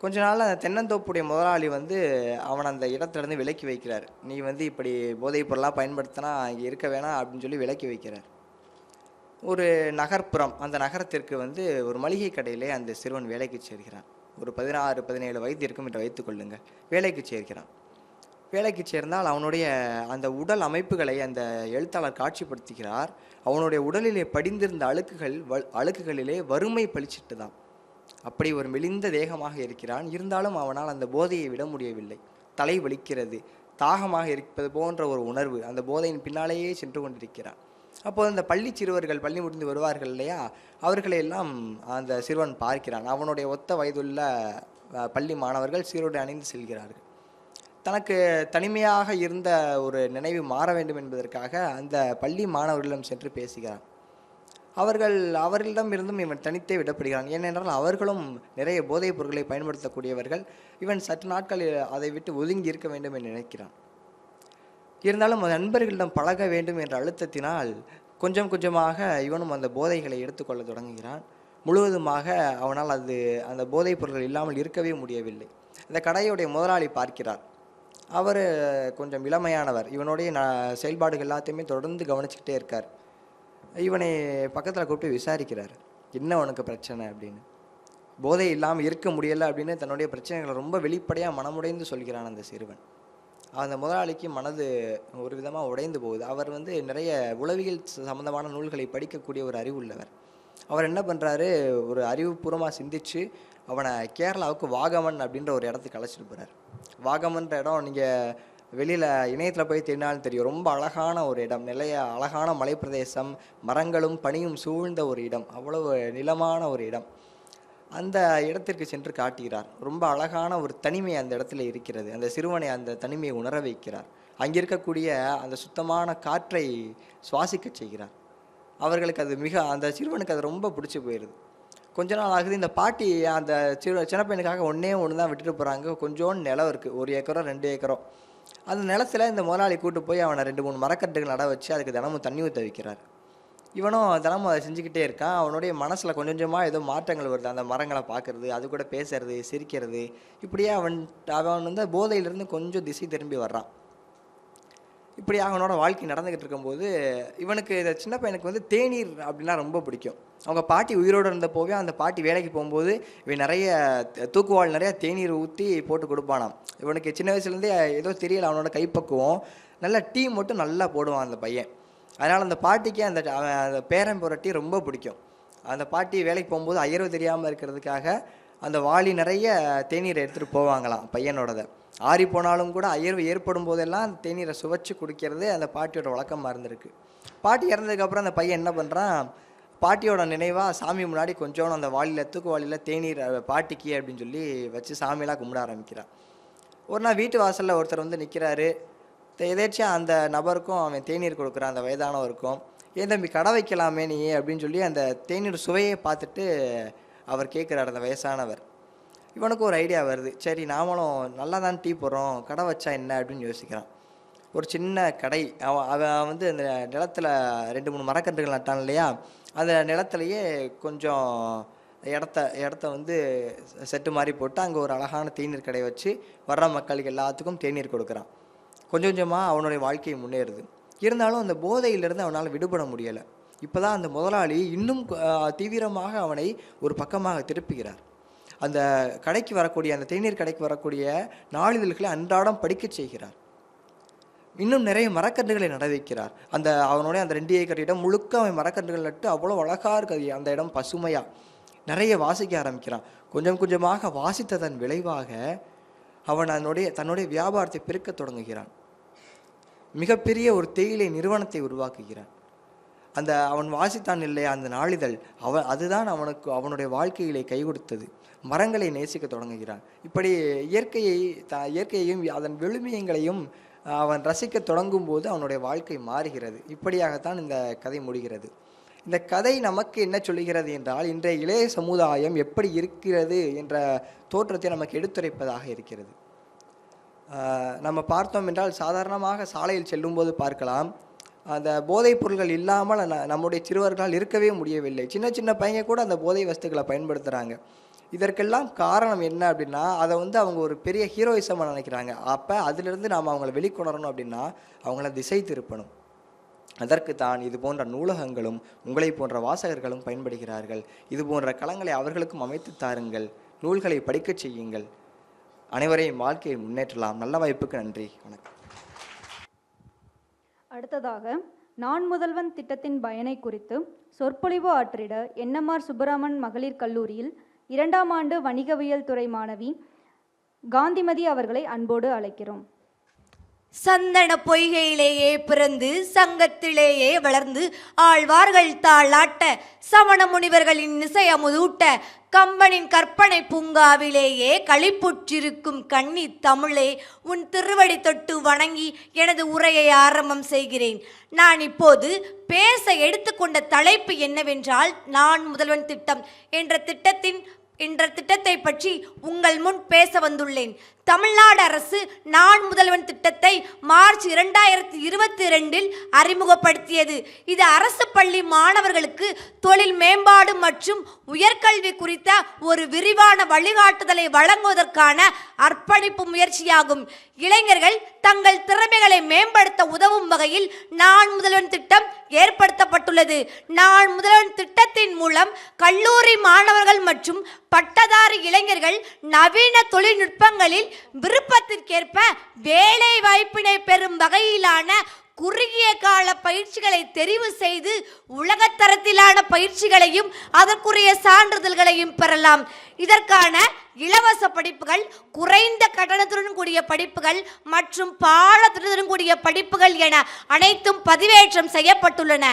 கொஞ்ச நாள் அந்த தென்னந்தோப்புடைய முதலாளி வந்து அவனை அந்த இடத்துலேருந்து விலக்கி வைக்கிறார். நீ வந்து இப்படி போதைப் பொருளாக பயன்படுத்தினா இங்கே இருக்க வேணாம் அப்படின்னு சொல்லி விலக்கி வைக்கிறார். ஒரு நகர்ப்புறம், அந்த நகரத்திற்கு வந்து ஒரு மளிகை கடையிலே அந்த சிறுவன் வேலைக்கு சேர்கிறான். ஒரு 16-17 வயது இருக்கும் என்று வைத்துக்கொள்ளுங்கள். வேலைக்கு சேர்க்கிறான். வேலைக்கு சேர்ந்தால் அவனுடைய அந்த உடல் அமைப்புகளை அந்த எழுத்தாளர் காட்சிப்படுத்துகிறார். அவனுடைய உடலிலே படிந்திருந்த அழுக்குகளிலே வறுமை பளிச்சிட்டு தான். அப்படி ஒரு மெலிந்த தேகமாக இருக்கிறான். இருந்தாலும் அவனால் அந்த போதையை விட முடியவில்லை. தலை வலிக்கிறது, தாகமாக இருப்பது போன்ற ஒரு உணர்வு அந்த போதையின் பின்னாலேயே சென்று கொண்டிருக்கிறான். அப்போது அந்த பள்ளி சிறுவர்கள் பள்ளி முடிந்து வருவார்கள் இல்லையா, அவர்களையெல்லாம் அந்த சிறுவன் பார்க்கிறான். அவனுடைய ஒத்த வயதுள்ள பள்ளி மாணவர்கள் சீருடை அணிந்து செல்கிறார்கள். தனக்கு தனிமையாக இருந்த ஒரு நினைவு மாற வேண்டும் என்பதற்காக அந்த பள்ளி மாணவர்களிடம் சென்று பேசுகிறான். அவர்களிடம் இருந்தும் இவன் தனித்தே விடப்படுகிறான். ஏனென்றால் அவர்களும் நிறைய போதைப் பொருட்களை பயன்படுத்தக்கூடியவர்கள். இவன் சற்று நாட்கள் அதை விட்டு ஒதுங்கி இருக்க வேண்டும் என்று நினைக்கிறான். இருந்தாலும் நண்பர்களிடம் பழக வேண்டும் என்ற அழுத்தத்தினால் கொஞ்சம் கொஞ்சமாக இவனும் அந்த போதைகளை எடுத்துக்கொள்ள தொடங்குகிறான். முழுவதுமாக அவனால் அந்த போதைப் பொருட்கள் இல்லாமல் இருக்கவே முடியவில்லை. அந்த கடையுடைய முதலாளி பார்க்கிறார். அவர் கொஞ்சம் இளமையானவர். இவனுடைய செயல்பாடுகள் எல்லாத்தையுமே தொடர்ந்து கவனிச்சுக்கிட்டே இருக்கார். இவனை பக்கத்தில் கூப்பிட்டு விசாரிக்கிறார், என்ன உனக்கு பிரச்சனை அப்படின்னு. போதை இல்லாமல் இருக்க முடியலை அப்படின்னு தன்னுடைய பிரச்சனைகளை ரொம்ப வெளிப்படையாக மனமுடைந்து சொல்கிறான் அந்த சிறுவன். அந்த முதலாளிக்கு மனது ஒரு விதமாக உடைந்து போகுது. அவர் வந்து நிறைய உளவியல் சம்பந்தமான நூல்களை படிக்கக்கூடிய ஒரு அறிவுள்ளவர். அவர் என்ன பண்ணுறாரு, ஒரு அறிவுபூர்வமாக சிந்திச்சு அவனை கேரளாவுக்கு வாகமன் அப்படின்ற ஒரு இடத்துக்கு அழைச்சிட்டு போகிறார். வாகமன்ற இடம் நீங்கள் வெளியில் இணையத்தில் போய் தேடினாலும் தெரியும். ரொம்ப அழகான ஒரு இடம், நிறைய அழகான மலைப்பிரதேசம், மரங்களும் பனியும் சூழ்ந்த ஒரு இடம், அவ்வளவு நிலமான ஒரு இடம். அந்த இடத்திற்கு சென்று காட்டுகிறார். ரொம்ப அழகான ஒரு தனிமை அந்த இடத்துல இருக்கிறது. அந்த சிறுவனை அந்த தனிமையை உணர வைக்கிறார். அங்கே இருக்கக்கூடிய அந்த சுத்தமான காற்றை சுவாசிக்க செய்கிறார். அவர்களுக்கு அது அந்த சிறுவனுக்கு அது ரொம்ப பிடிச்சி போயிடுது. கொஞ்ச நாள் ஆகுது. இந்த பாட்டி அந்த சின்ன பையனுக்காக ஒன்றே ஒன்று தான் விட்டுட்டு போகிறாங்க. கொஞ்சோண்டு நிலம் இருக்குது, 1 ஏக்கரோ 2 ஏக்கரோ. அந்த நிலத்தில் இந்த முதலாளி கூட்டு போய் அவனை 2-3 மரக்கட்டுகள் நட வச்சு அதுக்கு தினமும் தண்ணி ஊற்ற வைக்கிறார். இவனும் தினமும் அதை செஞ்சுக்கிட்டே இருக்கான். அவனுடைய மனசில் கொஞ்சம் கொஞ்சமாக ஏதோ மாற்றங்கள் வருது. அந்த மரங்களை பார்க்குறது, அது கூட பேசுறது, சிரிக்கிறது, இப்படியே அவன் வந்து போதையிலிருந்து கொஞ்சம் திசை திரும்பி வர்றான். இப்படி அவனோட வாழ்க்கை நடந்துக்கிட்டு இருக்கும்போது இவனுக்கு இந்த சின்ன பையனுக்கு வந்து தேநீர் அப்படின்னா ரொம்ப பிடிக்கும். அவங்க பாட்டி உயிரோடு இருந்தப்போவே அந்த பாட்டி வேலைக்கு போகும்போது இவன் நிறைய தூக்குவாள் நிறையா தேநீர் ஊற்றி போட்டு கொடுப்பானாம். இவனுக்கு சின்ன வயசுலேருந்தே ஏதோ தெரியல, அவனோட கைப்பக்குவம். நல்லா டீ மட்டும் நல்லா போடுவான் அந்த பையன். அதனால் அந்த பாட்டிக்கு அந்த பேரன் போகிற டீ ரொம்ப பிடிக்கும். அந்த பாட்டி வேலைக்கு போகும்போது அயர்வு தெரியாமல் இருக்கிறதுக்காக அந்த வாளி நிறைய தேநீரை எடுத்துகிட்டு போவாங்களாம் பையனோடதை. ஆறி போனாலும் கூட அயர்வு ஏற்படும் போதெல்லாம் அந்த தேநீரை சுவைச்சு குடிக்கிறது அந்த பாட்டியோட வழக்கமாக இருந்திருக்கு. பாட்டி இறந்ததுக்கப்புறம் அந்த பையன் என்ன பண்ணுறான், பாட்டியோட நினைவாக சாமி முன்னாடி கொஞ்சோண்டு அந்த வாளியில் தூக்கு வாளியில் தேநீர் பாட்டிக்கு அப்படின்னு சொல்லி வச்சு சாமியெல்லாம் கும்பிட ஆரம்பிக்கிறான். ஒரு நாள் வீட்டு வாசலில் ஒருத்தர் வந்து நிற்கிறாரு. எதேச்சியாக அந்த நபருக்கும் அவன் தேநீர் கொடுக்குறான், அந்த வயதானவருக்கும். ஏன் தம்பி கடை வைக்கலாமே நீ அப்படின்னு சொல்லி அந்த தேநீர் சுவையை பார்த்துட்டு அவர் கேட்குறாரு அந்த வயசானவர். இவனுக்கு ஒரு ஐடியா வருது, சரி நாமளும் நல்லா தான் டீ போடுறோம், கடை வச்சா என்ன அப்படின்னு யோசிக்கிறான். ஒரு சின்ன கடை அவன் வந்து அந்த நிலத்தில் 2-3 மரக்கன்றுகள் நட்டான் இல்லையா, அந்த நிலத்துலையே கொஞ்சம் இடத்த வந்து செட்டு மாதிரி போட்டு அங்கே ஒரு அழகான தேநீர் கடை வச்சு வர்ற மக்களுக்கு எல்லாத்துக்கும் தேநீர் கொடுக்குறான். கொஞ்சம் கொஞ்சமாக அவனுடைய வாழ்க்கை முன்னேறுது. இருந்தாலும் அந்த போதையிலிருந்து அவனால் விடுபட முடியலை. இப்போ தான் அந்த முதலாளி இன்னும் தீவிரமாக அவனை ஒரு பக்கமாக திருப்புகிறார். அந்த கடைக்கு வரக்கூடிய அந்த தேநீர் கடைக்கு வரக்கூடிய நாளிதழ்களை அன்றாடம் படிக்க செய்கிறார். இன்னும் நிறைய மரக்கன்றுகளை நட வைக்கிறார். அவனுடைய அந்த 2 ஏக்கர் இடம் முழுக்க அவன் மரக்கன்றுகள் நட்டு அவ்வளோ அழகாக இருக்குது. அந்த இடம் பசுமையாக நிறைய வாசிக்க ஆரம்பிக்கிறான். கொஞ்சம் கொஞ்சமாக வாசித்ததன் விளைவாக அவன் தன்னுடைய வியாபாரத்தை பெருக்க தொடங்குகிறான். மிகப்பெரிய ஒரு தேயிலை நிறுவனத்தை உருவாக்குகிறான். அவன் வாசித்தான் இல்லையா அந்த நாளிதழ், அதுதான் அவனுடைய வாழ்க்கையிலே கை கொடுத்தது. மரங்களை நேசிக்க தொடங்குகிறான். இப்படி இயற்கையையும் அதன் விழுமியங்களையும் அவன் ரசிக்க தொடங்கும் போது அவனுடைய வாழ்க்கை மாறுகிறது. இப்படியாகத்தான் இந்த கதை முடிகிறது. இந்த கதை நமக்கு என்ன சொல்லுகிறது என்றால், இன்றைய இளைய சமுதாயம் எப்படி இருக்கிறது என்ற தோற்றத்தை நமக்கு எடுத்துரைப்பதாக இருக்கிறது. நம்ம பார்த்தோம் என்றால் சாதாரணமாக சாலையில் செல்லும்போது பார்க்கலாம், அந்த போதைப் பொருட்கள் இல்லாமல் நம்முடைய சிறுவர்களால் இருக்கவே முடியவில்லை. சின்ன சின்ன பையங்க கூட அந்த போதை வஸ்துக்களை பயன்படுத்துகிறாங்க. இதற்கெல்லாம் காரணம் என்ன அப்படின்னா, அதை வந்து அவங்க ஒரு பெரிய ஹீரோயிசமாக நினைக்கிறாங்க. அப்போ அதிலிருந்து நாம் அவங்கள வெளிக்கொணரணும் அப்படின்னா அவங்கள திசை திருப்பணும். அதற்கு தான் இது போன்ற நூலகங்களும் உங்களை போன்ற வாசகர்களும் பயன்படுகிறார்கள். இது போன்ற களங்களை அவர்களுக்கும் அமைத்து தாருங்கள். நூல்களை படிக்கச் செய்யுங்கள். அனைவரையும் வாழ்க்கையை முன்னேற்றலாம். நல்ல வாய்ப்புக்கு நன்றி, வணக்கம். அடுத்ததாக நான் முதல்வன் திட்டத்தின் பயனை குறித்து சொற்பொழிவு ஆற்றிட என்எம்ஆர் சுப்பராமன் மகளிர் கல்லூரியில் 2ஆம் ஆண்டு வணிகவியல் துறை மாணவி காந்திமதி அவர்களை அன்போடு அழைக்கிறோம். சந்தன பொய்கையிலேயே பிறந்து சங்கத்திலேயே வளர்ந்து ஆழ்வார்கள் தாளாட்ட சமண முனிவர்களின் இசையமுதூட்ட கம்பனின் கற்பனை பூங்காவிலேயே களிப்புற்றிருக்கும் கன்னி தமிழே, உன் திருவடி தொட்டு வணங்கி எனது உரையை ஆரம்பம் செய்கிறேன். நான் இப்போது பேச எடுத்துக்கொண்ட தலைப்பு என்னவென்றால், நான் முதல்வன் திட்டம் என்ற திட்டத்தை பற்றி உங்கள் முன் பேச வந்துள்ளேன். தமிழ்நாடு அரசு நான் முதல்வன் திட்டத்தை மார்ச் 2022 அறிமுகப்படுத்தியது. இது அரசு பள்ளி மாணவர்களுக்கு தொழில் மேம்பாடு மற்றும் உயர்கல்வி குறித்த ஒரு விரிவான வழிகாட்டுதலை வழங்குவதற்கான அர்ப்பணிப்பு முயற்சியாகும். இளைஞர்கள் தங்கள் திறமைகளை மேம்படுத்த உதவும் வகையில் நான் முதல்வன் திட்டம் ஏற்படுத்தப்பட்டுள்ளது. நான் முதல்வன் திட்டத்தின் மூலம் கல்லூரி மாணவர்கள் மற்றும் பட்டதாரி இளைஞர்கள் நவீன தொழில்நுட்பங்களில் விருப்பத்திற்கேற்ப வேலை வாய்ப்பினை பெறும் வகையிலான குறுகிய கால பயிற்சிகளை தெரிவு செய்து உலகத்தரத்திலான பயிற்சிகளையும் அதற்குரிய சான்றிதழ்களையும் பெறலாம். இதற்கான இலவச படிப்புகள், குறைந்த கட்டணத்துடன் கூடிய படிப்புகள் மற்றும் பாடத்துடன் கூடிய படிப்புகள் என அனைத்தும் பதிவேற்றம் செய்யப்பட்டுள்ளன.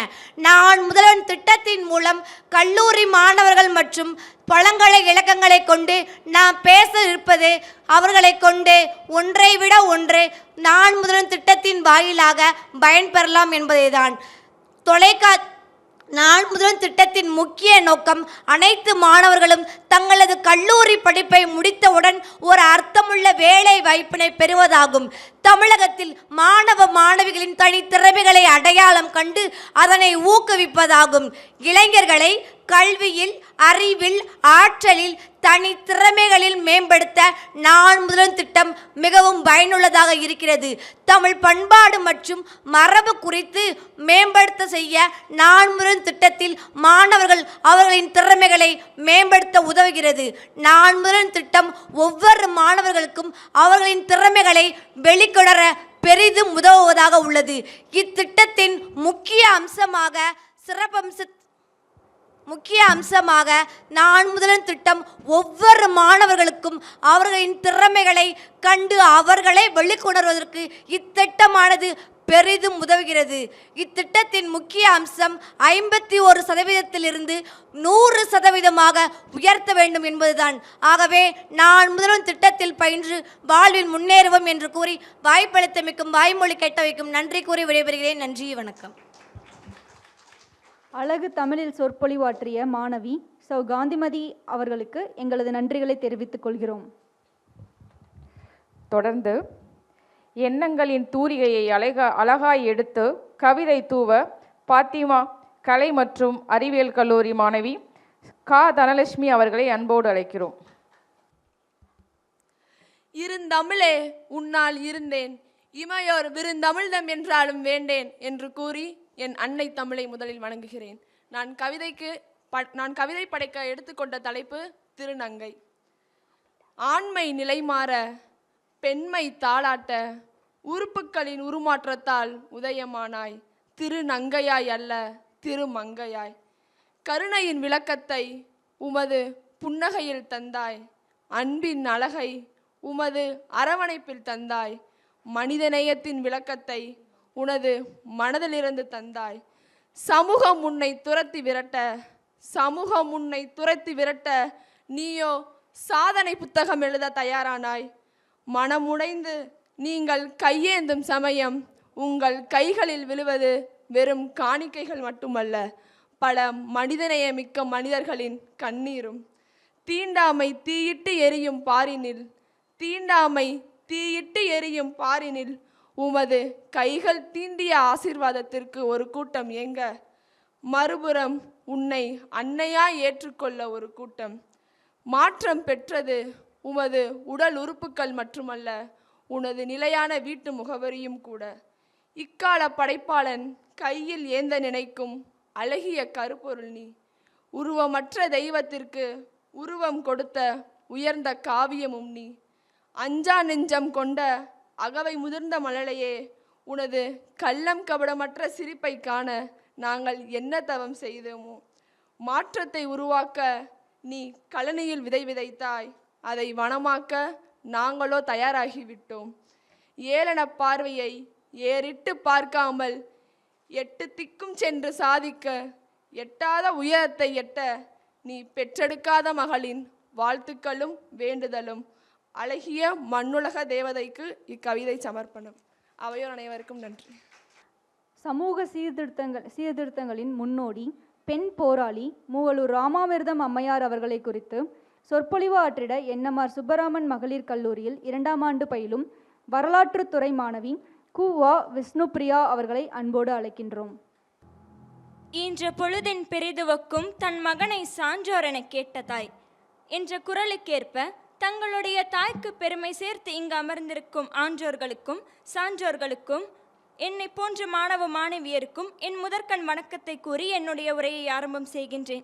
நான் முதல்வன் திட்டத்தின் மூலம் கல்லூரி மாணவர்கள் மற்றும் பழங்களை இலக்கங்களை கொண்டு நாம் பேச இருப்பது அவர்களை கொண்டு ஒன்றை விட ஒன்று நான் முதல்வன் திட்டத்தின் வாயிலாக பயன்பெறலாம் என்பதேதான். நாள் முதல் திட்டத்தின் முக்கிய நோக்கம் அனைத்து மாணவர்களும் தங்களது கல்லூரி படிப்பை முடித்தவுடன் ஒரு அர்த்தமுள்ள வேலை வாய்ப்பினை பெறுவதாகும். தமிழகத்தில் மாணவ மாணவிகளின் தனித்திறமைகளை அடையாளம் கண்டு அதனை ஊக்குவிப்பதாகும். இளைஞர்களை கல்வியில், அறிவில், ஆற்றலில், தனித்திறமைகளில் மேம்படுத்த நாள் முதல் திட்டம் மிகவும் பயனுள்ளதாக இருக்கிறது. தமிழ் பண்பாடு மற்றும் மரபு குறித்து மேம்படுத்த செய்ய நாள் முதல் திட்டத்தில் மாணவர்கள் அவர்களின் திறமைகளை மேம்படுத்த உதவுகிறது. நாள் முதல் திட்டம் ஒவ்வொரு மாணவர்களுக்கும் அவர்களின் திறமைகளை வெளிக்கொணர பெரிதும் உதவுவதாக உள்ளது. இத்திட்டத்தின் முக்கிய அம்சமாக நாள் முதல் திட்டம் ஒவ்வொரு மாணவர்களுக்கும் அவர்களின் திறமைகளை கண்டு அவர்களை வெளிக்கொணர்வதற்கு இத்திட்டமானது பெரிதும் உதவுகிறது. இத்திட்டத்தின் முக்கிய அம்சம் 51% 100% உயர்த்த வேண்டும் என்பதுதான். ஆகவே நான் முதலும் திட்டத்தில் பயின்று வாழ்வில் முன்னேறுவோம் என்று கூறி வாய்ப்பளித்தமைக்கும் வாய்மொழி கேட்ட வைக்கும் நன்றி கூறி விடைபெறுகிறேன். நன்றி, வணக்கம். அழகு தமிழில் சொற்பொழிவாற்றிய மாணவி சௌ காந்திமதி அவர்களுக்கு எங்களது நன்றிகளை தெரிவித்துக் கொள்கிறோம். தொடர்ந்து எண்ணங்களின் தூரிகையை அழகாய் எடுத்து கவிதை தூவ பாத்திமா கலை மற்றும் அறிவியல் கல்லூரி மாணவி கா தனலட்சுமி அவர்களை அன்போடு அழைக்கிறோம். இருந்தமிழே உன்னால் இருந்தேன், இமையோர் விருந்தமிழ்தம் என்றாலும் வேண்டேன் என்று கூறி என் அன்னை தமிழை முதலில் வணங்குகிறேன். நான் கவிதை படைக்க எடுத்துக்கொண்ட தலைப்பு திருநங்கை. ஆண்மை நிலைமாற, பெண்மை தாளாட்ட, உறுப்புக்களின் உருமாற்றத்தால் உதயமானாய். திருநங்கையாய் அல்ல திருமங்கையாய். கருணையின் விளக்கத்தை உமது புன்னகையில் தந்தாய். அன்பின் அழகை உமது அரவணைப்பில் தந்தாய். மனிதநேயத்தின் விளக்கத்தை உனது மனதிலிருந்து தந்தாய். சமூகம் உன்னை துரத்தி விரட்ட நீயோ சாதனை புத்தகம் எழுத தயாரானாய். மனமுடைந்து நீங்கள் கையேந்தும் சமயம் உங்கள் கைகளில் விழுவது வெறும் காணிக்கைகள் மட்டுமல்ல, பல மனிதநேயமிக்க மனிதர்களின் கண்ணீரும். தீண்டாமை தீயிட்டு எரியும் பாரினில் உமது கைகள் தீண்டிய ஆசீர்வாதத்திற்கு ஒரு கூட்டம் ஏங்க, மறுபுறம் உன்னை அன்னையாய் ஏற்றுக்கொள்ள ஒரு கூட்டம். மாற்றம் பெற்றது உமது உடல் உறுப்புகள் மட்டுமல்ல, உனது நிலையான வீட்டு முகவரியும் கூட. இக்கால படைப்பாளன் கையில் ஏந்த நினைக்கும் அழகிய கருப்பொருள் நீ. உருவமற்ற தெய்வத்திற்கு உருவம் கொடுத்த உயர்ந்த காவியமும் நீ. அஞ்சா நெஞ்சம் கொண்ட அகவை முதிர்ந்த மழலையே, உனது கள்ளம் கபடமற்ற சிரிப்பை காண நாங்கள் என்ன தவம் செய்தோமோ. மாற்றத்தை உருவாக்க நீ கழனியில் விதை விதைத்தாய், அதை வனமாக்க நாங்களோ தயாராகிவிட்டோம். ஏளன பார்வையை ஏறிட்டு பார்க்காமல் 8 திக்கும் சென்று சாதிக்க, எட்டாத உயரத்தை எட்ட நீ பெற்றெடுக்காத மகளின் வாழ்த்துக்களும் வேண்டுதலும். அழகிய மண்ணுலக தேவதைக்கு இக்கவிதை சமர்ப்பணம். அவையோர் அனைவருக்கும் நன்றி. சமூக சீர்திருத்தங்களின் முன்னோடி பெண் போராளி மூவலூர் ராமாமிர்தம் அம்மையார் அவர்களை குறித்து சொற்பொழிவு ஆற்றிட என்எம்ஆர் சுப்பராமன் மகளிர் கல்லூரியில் 2ஆம் ஆண்டு பயிலும் வரலாற்றுத்துறை மாணவி குவா விஷ்ணுபிரியா அவர்களை அன்போடு அழைக்கின்றோம். இன்ற பொழுதின் பெரிதுவக்கும் தன் மகனை சான்றோர் என கேட்ட தாய் என்ற குரலுக்கேற்ப தங்களுடைய தாய்க்கு பெருமை சேர்த்து இங்கு அமர்ந்திருக்கும் ஆன்றோர்களுக்கும் சான்றோர்களுக்கும் என்னை போன்ற மாணவ மாணவியருக்கும் என் முதற்கண் வணக்கத்தை கூறி என்னுடைய உரையை ஆரம்பம் செய்கின்றேன்.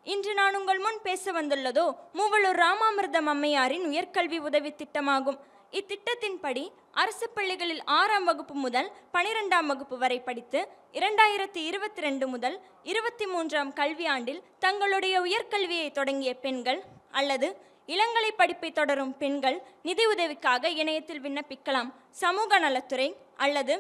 இன்று நான் உங்கள் முன் பேச வந்துள்ளதோ மூவலூர் ராமாமிர்தம் அம்மையாரின் உயர்கல்வி உதவி திட்டமாகும். இத்திட்டத்தின்படி அரசு பள்ளிகளில் 6ஆம் வகுப்பு முதல் 12ஆம் வகுப்பு வரை படித்து 2022 முதல் 23ஆம் கல்வியாண்டில் தங்களுடைய உயர்கல்வியை தொடங்கிய பெண்கள் அல்லது இளங்கலை படிப்பை தொடரும் பெண்கள் நிதி உதவிக்காக இணையத்தில் விண்ணப்பிக்கலாம். சமூக நலத்துறை அல்லது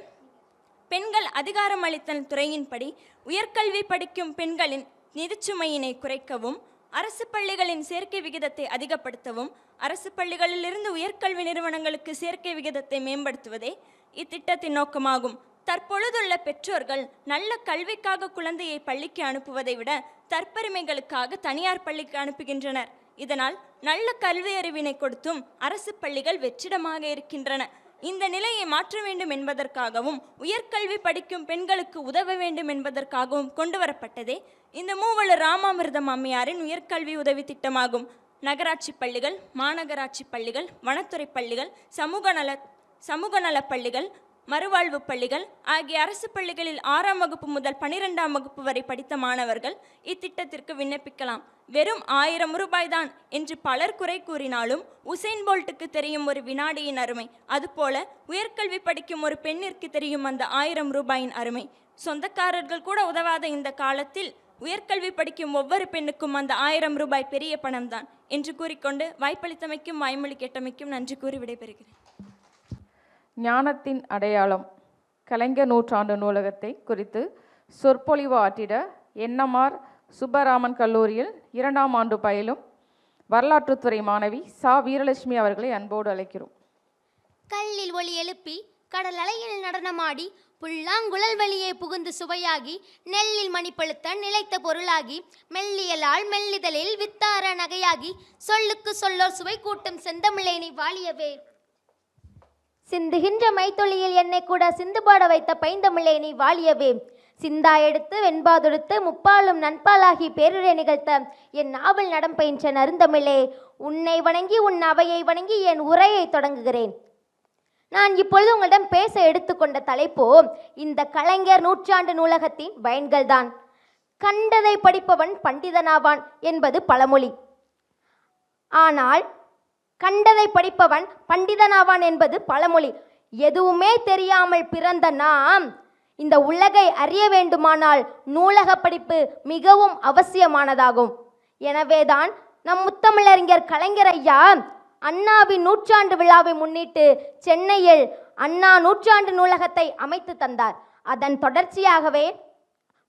பெண்கள் அதிகாரமளித்தல் துறையின்படி உயர்கல்வி படிக்கும் பெண்களின் நிதிச்சுமையினை குறைக்கவும், அரசு பள்ளிகளின் சேர்க்கை விகிதத்தை அதிகப்படுத்தவும், அரசு பள்ளிகளிலிருந்து உயர்கல்வி நிறுவனங்களுக்கு சேர்க்கை விகிதத்தை மேம்படுத்துவதே இத்திட்டத்தின் நோக்கமாகும். தற்பொழுதுள்ள பெற்றோர்கள் நல்ல கல்விக்காக குழந்தையை பள்ளிக்கு அனுப்புவதை விட தற்பெருமைகளுக்காக தனியார் பள்ளிக்கு அனுப்புகின்றனர். இதனால் நல்ல கல்வி அறிவினை கொடுத்தும் அரசு பள்ளிகள் வெற்றிடமாக இருக்கின்றன. இந்த நிலையை மாற்ற வேண்டும் என்பதற்காகவும் உயர்கல்வி படிக்கும் பெண்களுக்கு உதவ வேண்டும் என்பதற்காகவும் கொண்டு வரப்பட்டதே இந்த மூவலூர் ராமாமிர்தம் அம்மையாரின் உயர்கல்வி உதவி திட்டமாகும். நகராட்சி பள்ளிகள், மாநகராட்சி பள்ளிகள், வனத்துறை பள்ளிகள், சமூக நல பள்ளிகள், மறுவாழ்வு பள்ளிகள் ஆகிய அரசு பள்ளிகளில் 6ஆம் வகுப்பு முதல் 12ஆம் வகுப்பு வரை படித்த மாணவர்கள் இத்திட்டத்திற்கு விண்ணப்பிக்கலாம். வெறும் 1000 ரூபாய்தான் என்று பலர் குறை கூறினாலும் உசைன் போல்ட்டுக்கு தெரியும் ஒரு வினாடியின் அருமை, அதுபோல உயர்கல்வி படிக்கும் ஒரு பெண்ணிற்கு தெரியும் அந்த 1000 ரூபாயின் அருமை. சொந்தக்காரர்கள் கூட உதவாத இந்த காலத்தில் உயர்கல்வி படிக்கும் ஒவ்வொரு பெண்ணுக்கும் அந்த 1000 ரூபாய் பெரிய பணம்தான் என்று கூறிக்கொண்டு வாய்ப்பளித்தமைக்கும் வாய்மொழி கேட்டமைக்கும் நன்றி கூறி விடைபெறுகிறேன். ஞானத்தின் அடையாளம் கலைஞர் நூற்றாண்டு நூலகத்தை குறித்து சொற்பொழிவு ஆற்றிட என்எம்ஆர் சுப்பராமன் கல்லூரியில் 2ஆம் ஆண்டு பயிலும் வரலாற்றுத்துறை மாணவி சா வீரலட்சுமி அவர்களை அன்போடு அழைக்கிறோம். கல்லில் ஒளி எழுப்பி கடல் அலையில் நடனமாடி புல்லாங்குழல் வழியே புகுந்து சுவையாகி நெல்லில் மணிப்பழுத்த நிலைத்த பொருளாகி மெல்லியலால் மெல்லிதழில் வித்தார நகையாகி சொல்லுக்கு சொல்லோர் சுவை கூட்டும் செந்தமிழேனி வாழியவே. சிந்துகின்ற மைத்தொழியில் என்னை கூட சிந்து பாட வைத்த பைந்தமிழேனி வாழியவே. சிந்தா எடுத்து வெண்பாதொடுத்து முப்பாலும் நண்பாலாகி பேருரை நிகழ்த்த என் நாவல் நடம் பயின்ற நருந்தமிழே, உன்னை வணங்கி உன் அவையை வணங்கி என் உரையை தொடங்குகிறேன். நான் இப்பொழுது உங்களிடம் பேச எடுத்துக்கொண்ட தலைப்போ இந்த கலைஞர் நூற்றாண்டு நூலகத்தின் பயன்கள்தான். கண்டதை படிப்பவன் பண்டிதனாவான் என்பது பழமொழி. ஆனால் கண்டதை படிப்பவன் பண்டிதனாவான் என்பது பழமொழி. எதுவுமே தெரியாமல் பிறந்த நாம் இந்த உலகை அறிய வேண்டுமானால் நூலக படிப்பு மிகவும் அவசியமானதாகும். எனவேதான் நம் முத்தமிழறிஞர் கலைஞர் ஐயா அண்ணாவின் நூற்றாண்டு விழாவை முன்னிட்டு சென்னையில் அண்ணா நூற்றாண்டு நூலகத்தை அமைத்து தந்தார். அதன் தொடர்ச்சியாகவே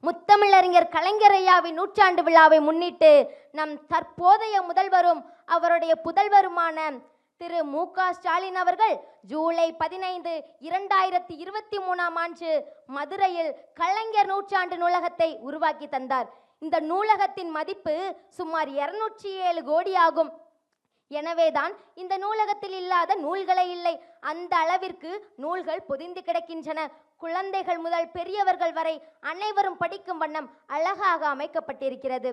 முத்தமிழறிஞர் கலைஞர் ஐயாவின் நூற்றாண்டு விழாவை முன்னிட்டு நம் தற்போதைய முதல்வரும் அவருடைய புதல்வருமான திரு மு.க. ஸ்டாலின் அவர்கள் ஜூலை 15, 2023ஆம் ஆண்டு மதுரையில் கலைஞர் நூற்றாண்டு நூலகத்தை உருவாக்கி தந்தார். இந்த நூலகத்தின் மதிப்பு சுமார் 207 கோடி ஆகும். எனவேதான் இந்த நூலகத்தில் இல்லாத நூல்களே இல்லை. அந்த அளவிற்கு நூல்கள் பொதிந்து கிடக்கின்றன. குழந்தைகள் முதல் பெரியவர்கள் வரை அனைவரும் படிக்கும் வண்ணம் அழகாக அமைக்கப்பட்டிருக்கிறது.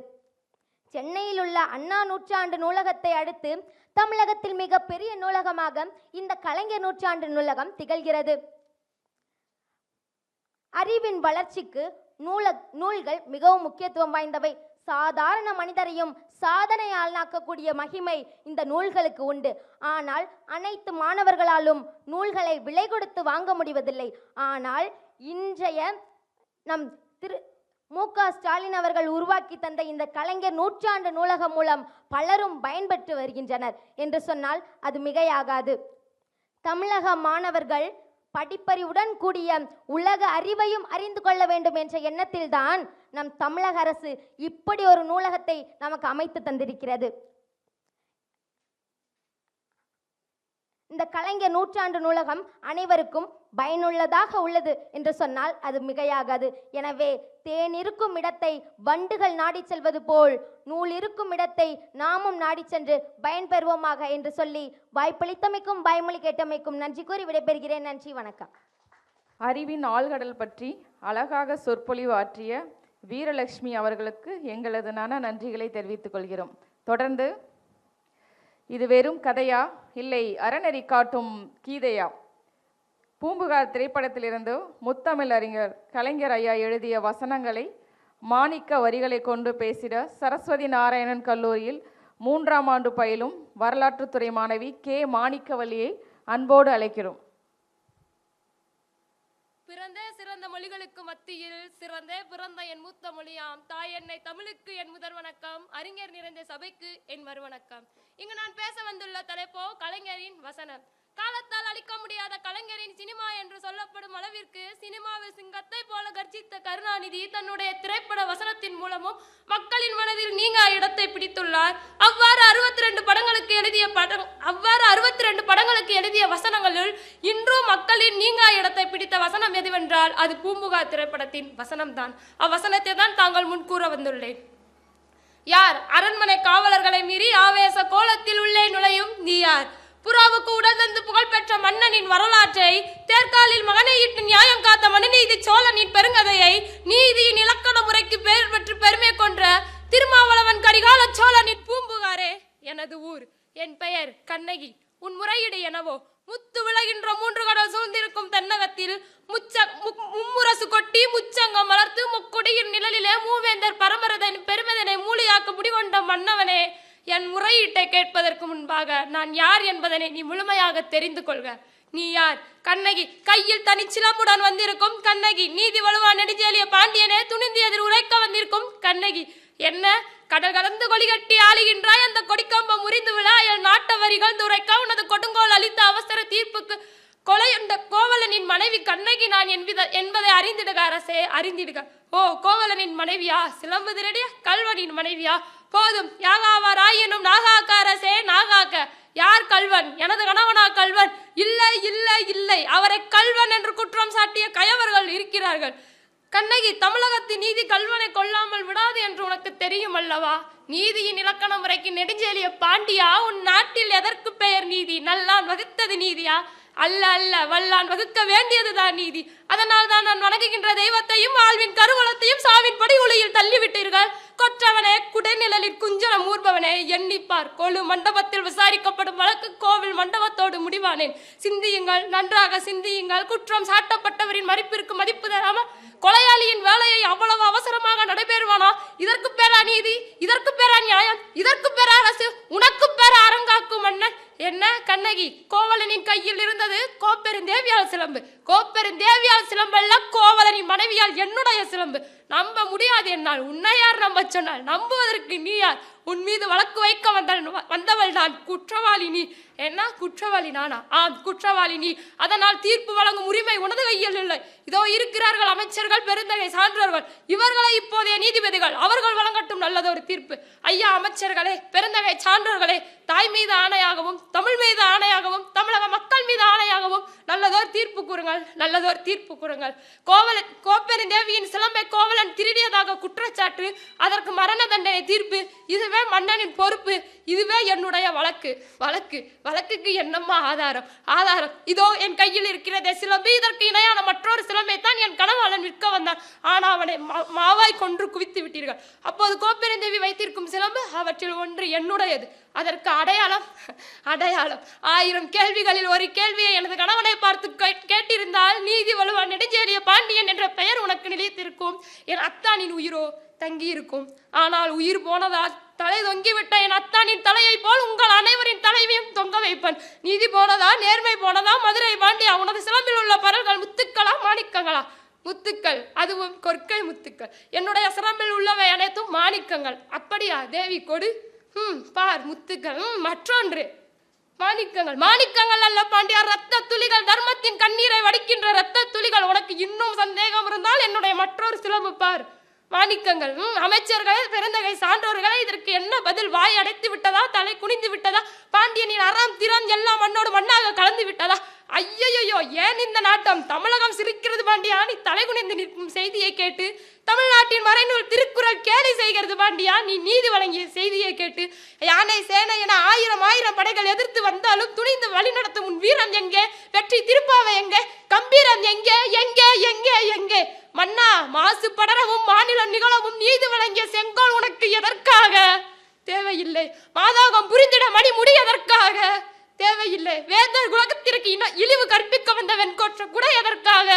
சென்னையில் உள்ள அண்ணா நூற்றாண்டு நூலகத்தை அடுத்து தமிழகத்தில் மிக பெரிய நூலகமாக இந்த கலைஞர் நூற்றாண்டு நூலகம் திகழ்கிறது. அறிவின் வளர்ச்சிக்கு நூல்கள் மிகவும் முக்கியத்துவம் வாய்ந்தவை. சாதாரண மனிதரையும் சாதனையாளாக்கக்கூடிய மகிமை இந்த நூல்களுக்கு உண்டு. ஆனால் அனைத்து மாணவர்களாலும் நூல்களை விலை கொடுத்து வாங்க முடிவதில்லை. ஆனால் இன்றைய நம் திரு மு.க. ஸ்டாலின் அவர்கள் உருவாக்கி தந்த இந்த கலைஞர் நூற்றாண்டு நூலகம் மூலம் பலரும் பயன்பெற்று வருகின்றனர் என்று சொன்னால் அது மிகையாகாது. தமிழக மாணவர்கள் படிப்பறிவுடன் கூடிய உலக அறிவையும் அறிந்து கொள்ள வேண்டும் என்ற எண்ணத்தில்தான் நம் தமிழக அரசு இப்படி ஒரு நூலகத்தை நமக்கு அமைத்து தந்திருக்கிறது. இந்த கலைஞர் நூற்றாண்டு நூலகம் அனைவருக்கும் பயனுள்ளதாக உள்ளது என்று சொன்னால் அது மிகையாகாது. எனவே தேன் இருக்கும் இடத்தை வண்டுகள் நாடி செல்வது போல் நூல் இருக்கும் இடத்தை நாமும் நாடி சென்று பயன்பெறுவோமாக என்று சொல்லி வாய்ப்பளித்தமைக்கும் வாய்மொழி கேட்டமைக்கும் நன்றி கூறி விடைபெறுகிறேன். நன்றி, வணக்கம். அறிவின் ஆழ்கடல் பற்றி அழகாக சொற்பொழிவு ஆற்றிய வீரலட்சுமி அவர்களுக்கு எங்களது நன்றிகளை தெரிவித்துக் கொள்கிறோம். தொடர்ந்து இது வெறும் கதையா இல்லை அறநெறி காட்டும் கீதையா? பூம்புகார் திரைப்படத்திலிருந்து முத்தமிழ் அறிஞர் கலைஞர் ஐயா எழுதிய வசனங்களை மாணிக்க வரிகளை கொண்டு பேசிட சரஸ்வதி நாராயணன் கல்லூரியில் 3ஆம் ஆண்டு பயிலும் வரலாற்றுத்துறை மாணவி கே. மாணிக்கவல்லியை அன்போடு அழைக்கிறோம். பிறந்த சிறந்த மொழிகளுக்கு மத்தியில் சிறந்தே பிறந்த என் மூத்த மொழியாம் தாய் என்னை தமிழுக்கு என் முதல் வணக்கம், அறிஞர் நிறைந்த சபைக்கு என் மறுவணக்கம். இங்கு நான் பேச வந்துள்ள தலைப்போ கலைஞரின் வசனம். காலத்தால் அழிக்க முடியாத கலைஞரின் சினிமா என்று சொல்லப்படும் அளவிற்கு சினிமாவில் சிங்கத்தை போல கர்ஜித்த கருணாநிதி தன்னுடைய திரைப்பட வசனத்தின் மூலமும் மக்களின் மனதில் நீங்கா இடத்தை பிடித்துள்ளார். அவ்வாறு 62 படங்களுக்கு எழுதிய வசனங்களுள் இன்றும் மக்களின் நீங்கா இடத்தை பிடித்த வசனம் எதுவென்றால் அது பூம்புகார் திரைப்படத்தின் வசனம்தான். அவ்வசனத்தை தான் தாங்கள் முன்கூற வந்துள்ளேன். யார் அரண்மனை காவலர்களை மீறி ஆவேச கோலத்தில் உள்ளே நுழையும் நீ யார்? புறாவுக்கு உடல் தந்து புகழ்பெற்ற மன்னனின் வரலாற்றை, தேர்காலில் மகனை இட்டு நியாயம் காத்த மனுநீதி சோழனின் பெருங்கதையை, நீதியின் இலக்கண முறைக்கு பெயர் பெற்று பெருமை கொன்ற திருமாவளவன் கரிகால சோழனின் பூம்புகாரே எனது ஊர். என் பெயர் கண்ணகி. உன் முறையீடு எனவோ? முத்து விளைகின்ற 3 கடல் சூழ்ந்திருக்கும் தென்னகத்தில் மும்முரசு கொட்டி முச்சங்கம் வளர்த்து முக்கொடியின் நிழலிலே மூவேந்தர் பரமரதன் பெருமதனை மூலியாக்க முடிகொண்ட மன்னவனே, என் முறையீட்டை கேட்பதற்கு முன்பாக நான் யார் என்பதனை நீ முழுமையாக தெரிந்து கொள்க. நீ யார்? கண்ணகி. கையில் தனிச்சிலம்புடன் வந்திருக்கும் கண்ணகி. நீதி வலுவா நெடுஞ்செழிய பாண்டியனே துணிந்து எதிர் உரைக்க வந்திருக்கும் கண்ணகி. என்ன கடல் கடந்து கொடிகட்டி ஆளுகின்றாய்? அந்த கொடிக்கம்பம் முறிந்து விழா என் நாட்ட வரிகள் துரைக்க உனது கொடுங்கோல் அளித்த அவசர தீர்ப்புக்கு கொலையுண்ட கோவலனின் மனைவி கண்ணகி நான் என்பதை அறிந்திடுக அரசே, அறிந்திடுக. ஓ, கோவலனின் மனைவியா? சிலம்பு திருடிய கல்வனின் மனைவியா? போதும், யாகாவார் ஆயினும் நாகாக்க அரசே, நாகாக்க. யார் கல்வன்? எனது கணவனா கல்வன்? இல்லை இல்லை இல்லை, அவரை கல்வன் என்று குற்றம் சாட்டிய கயவர்கள் இருக்கிறார்கள். கண்ணகி, தமிழகத்தின் நீதி கல்வனை கொல்லாமல் விடாது என்று உனக்கு தெரியும் அல்லவா? நீதியின் இலக்கண முறைக்கு நெடுஞ்செழிய பாண்டியா, உன் நாட்டில் எதற்கு பெயர் நீதி? நல்லான் வகுத்தது நீதியா? அல்ல அல்ல, வல்லான் வகுக்க வேண்டியதுதான் நீதி. அதனால் தான் நான் வணங்குகின்ற தெய்வத்தையும் வாழ்வின் கருவலத்தையும் சாவின் படி உலையில் தள்ளிவிட்டீர்கள். கொற்றவனே, குடைநிழலில் குஞ்சரம் ஊர்பவனே, எண்ணிப்பார். கொழு மண்டபத்தில் விசாரிக்கப்படும் வழக்கு கோவில் மண்டபத்தோடு முடிவானேன். சிந்தியுங்கள், நன்றாக சிந்தியுங்கள். குற்றம் சாட்டப்பட்டவரின் மதிப்பிற்கு மதிப்பு தராமல் கொலையாளியின் வேலையை அவ்வளவு அவசரமாக நடைபெறுவானா? இதற்கு பேரா நீதி? இதற்கு பேரா நியாயம்? இதற்கு பேரா அரசு? உனக்கு பேரா அரங்காக்கும் மன்னன்? என்ன கண்ணகி, கோவலனின் கையில் இருந்தது கோப்பெருந்தேவியால் சிலம்பு. கோப்பெருந்தேவியால் சிலம்பல்ல, கோவலனின் மனைவியால் என்னுடைய சிலம்பு. நம்ப முடியாது என்னால். உன்னை யார் நம்ப சொன்னால்? நம்புவதற்கு நீ யார்? உன் மீது வழக்கு வைக்க வந்தவள் நான். குற்றவாளி நீ. என்ன குற்றவாளி நானா? ஆம், குற்றவாளி நீ. அதனால் தீர்ப்பு வழங்கும் உரிமை உனது கையில் இல்லை. இதோ இருக்கிறார்கள் அமைச்சர்கள், பெருந்தகை சான்றோர்கள். இவர்களை இப்போதைய நீதிபதிகள், அவர்கள் வழங்கட்டும் நல்லதொரு தீர்ப்பு. ஐயா அமைச்சர்களே, பெருந்தகை சான்றோர்களே, தாய் மீது ஆணையாகவும் தமிழ் மீது ஆணையாகவும் தமிழக மக்கள் மீது ஆணையாகவும் நல்லதோர் தீர்ப்பு கூறுங்கள், நல்லதோர் தீர்ப்பு கூறுங்கள். கோப்பெருந்தேவியின் சிலம்பை கோவலன் திருடியதாக குற்றச்சாட்டு, அதற்கு மரண தண்டனை தீர்ப்பு. இதுவே மன்னனின் பொறுப்பு. இதுவே என்னுடைய வழக்கு. வழக்குக்கு என்னம்மா ஆதாரம்? ஆதாரம் இதோ என் கையில் இருக்கிறதே சிலம்பு. இதற்கு இணையான மற்றொரு சிலம்பை தான் என் கணவாளன் விற்க வந்தான். ஆனால் அவனை மாவாய் கொன்று குவித்து விட்டீர்கள். அப்போது கோப்பெருந்தேவி வைத்திருக்கும் சிலம்பு அவற்றில் ஒன்று என்னுடையது. அதற்கு அடையாளம் 1000 கேள்விகளில் ஒரு கேள்வியை எனது கணவனை பார்த்து கேட்டிருந்தால் நீதி வலுவா நெடுஞ்செழிய பாண்டியன் என்ற பெயர் உனக்கு நிலைத்திருக்கும். என் அத்தானின் உயிரோ தங்கி இருக்கும். ஆனால் உயிர் போனதால் தலை தொங்கிவிட்ட என் அத்தானின் தலையை போல் உங்கள் அனைவரின் தலைவையும் தொங்க வைப்பன். நீதி போனதா, நேர்மை போனதா? மதுரை பாண்டியா, உனது சிலம்பில் உள்ள பரல்கள் முத்துக்களா மாணிக்கங்களா? முத்துக்கள், அதுவும் கொற்கை முத்துக்கள். என்னுடைய சிலம்பில் உள்ளவை அனைத்தும் மாணிக்கங்கள். அப்படியா தேவி? கொடு. பார், முத்துக்கள். மற்றொன்று மாணிக்கங்கள் அல்ல பாண்டியா, ரத்த துளிகள். தர்மத்தின் கண்ணீரை வடிக்கின்ற ரத்த துளிகள். உனக்கு இன்னும் சந்தேகம் இருந்தால் என்னுடைய மற்றொரு சிலம்பு பார். மாணிக்கங்கள். அமைச்சர்களே, பெருந்தகை சான்றோர்களே, இதற்கு என்ன பதில்? வாய் அடைத்து விட்டதா? தலை குனிந்து விட்டதா? பாண்டியனின் அறம் திறம் எல்லாம் மண்ணோடு மண்ணாக கலந்து விட்டதா? ஐயையோ, ஏன் இந்த நாட்டம்? தமிழகம் சிரிக்கிறது பாண்டியா நீ தலை குனிந்து நிற்கும் செய்தியை கேட்டு. தமிழ்நாட்டின் மறைநூல் திருக்குறள் கேலி செய்கிறது பாண்டியா நீ நீதி வழங்கிய செய்தியை கேட்டு. யானை சேனை என 1000 படைகள் எதிர்த்து வந்தாலும் துணிந்து வழிநடத்தும் உன் வீரம் எங்கே? வெற்றி திருப்பாவை எங்கே? கம்பீரம் எங்கே? எங்கே எங்கே எங்கே? மன்னா, மாசு படரவும் மாநிலம் நிகழவும் நீதி வழங்கிய செங்கோல் உனக்கு எதற்காக? தேவையில்லை. மாதாகம் புரிந்திட மணி முடி எதற்காக? தேவையில்லை. வேந்தர் குலகத்திற்கு இழிவு கற்பிக்க வந்த வெண்கோற்ற கூட எதற்காக?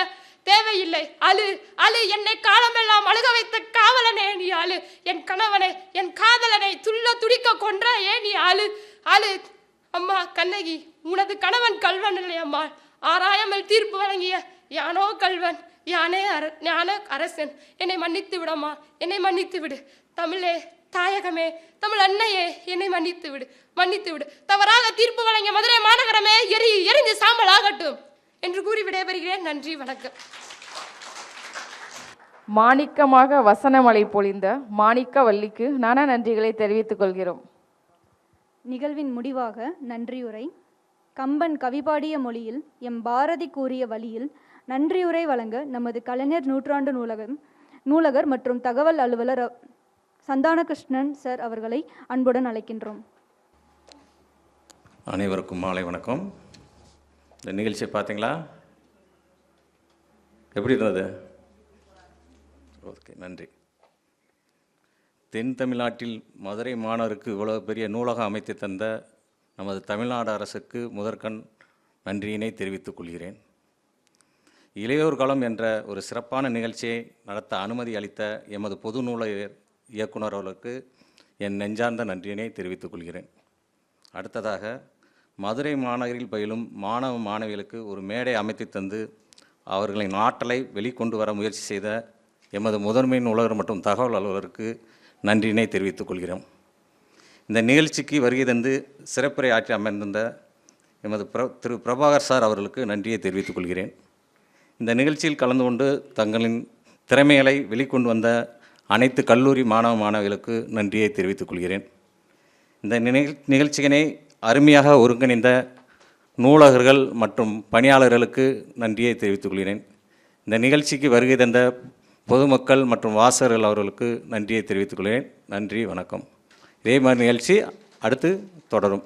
தேவையில்லை. அழு அழு, என்னை காலமெல்லாம் அழுக வைத்த காவலனே நீ அழு. என் கணவனை, என் காதலனை துள்ள துடிக்க கொன்றாயே நீ அழு அழு. அம்மா கண்ணகி, உனது கணவன் கல்வன் இல்லை அம்மா. ஆராயாமல் தீர்ப்பு வழங்கிய யானோ கல்வன், யானே அரசன். என்னை மன்னித்து விடம்மா, என்னை மன்னித்து விடு. தமிழே, தாயகமே, தமிழ் அன்னையே, என்னை மன்னித்து விடு, மன்னித்து விடு. தவறாக தீர்ப்பு வழங்கிய மதுரை மாநகரமே எரிந்து சாம்பல் ஆகட்டும் என்று கூறி விடைபெறுகிறேன். நன்றி, வணக்கம். மாணிக்கமாக வசனமழை பொழிந்த மாணிக்கவல்லிக்கு நன்றிகளை தெரிவித்துக் கொள்கிறோம். நிகழ்வின் முடிவாக நன்றியுரை. கம்பன் கவிபாடிய மொழியில் எம் பாரதி கூறிய வழியில் நன்றியுரை வழங்க நமது கலைஞர் நூற்றாண்டு நூலகர் மற்றும் தகவல் அலுவலர் சந்தானகிருஷ்ணன் சார் அவர்களை அன்புடன் அழைக்கின்றோம். அனைவருக்கும் மாலை வணக்கம். இந்த நிகழ்ச்சியை பார்த்தீங்களா? எப்படி இருந்தது? ஓகே, நன்றி. தென் தமிழ்நாட்டில் மதுரை மாநகருக்கு இவ்வளவு பெரிய நூலகம் அமைத்து தந்த நமது தமிழ்நாடு அரசுக்கு முதற்கண் நன்றியினை தெரிவித்துக் கொள்கிறேன். இளையோர் களம் என்ற ஒரு சிறப்பான நிகழ்ச்சியை நடத்த அனுமதி அளித்த எமது பொது நூலக இயக்குனர் அவர்களுக்கு என் நெஞ்சார்ந்த நன்றியினை தெரிவித்துக் கொள்கிறேன். அடுத்ததாக, மதுரை மாநகரில் பயிலும் மாணவ மாணவிகளுக்கு ஒரு மேடை அமைத்து தந்து அவர்களின் ஆற்றலை வெளிக்கொண்டு வர முயற்சி செய்த எமது முதன்மை நூலகர் மற்றும் தகவல் அலுவலருக்கு நன்றியினை தெரிவித்துக் கொள்கிறோம். இந்த நிகழ்ச்சிக்கு வருகை தந்து சிறப்புரை ஆற்றி அமர்ந்திருந்த எமது திரு பிரபாகர் சார் அவர்களுக்கு நன்றியை தெரிவித்துக் கொள்கிறேன். இந்த நிகழ்ச்சியில் கலந்து கொண்டு தங்களின் திறமைகளை வெளிக்கொண்டு வந்த அனைத்து கல்லூரி மாணவ மாணவிகளுக்கு நன்றியை தெரிவித்துக் கொள்கிறேன். இந்த நிகழ்ச்சியினை அருமையாக ஒருங்கிணைந்த நூலகர்கள் மற்றும் பணியாளர்களுக்கு நன்றியை தெரிவித்துக் கொள்கிறேன். இந்த நிகழ்ச்சிக்கு வருகை தந்த பொதுமக்கள் மற்றும் வாசகர்கள் அவர்களுக்கு நன்றியை தெரிவித்துக் கொள்கிறேன். நன்றி, வணக்கம். இதே மாதிரி நிகழ்ச்சி அடுத்து தொடரும்.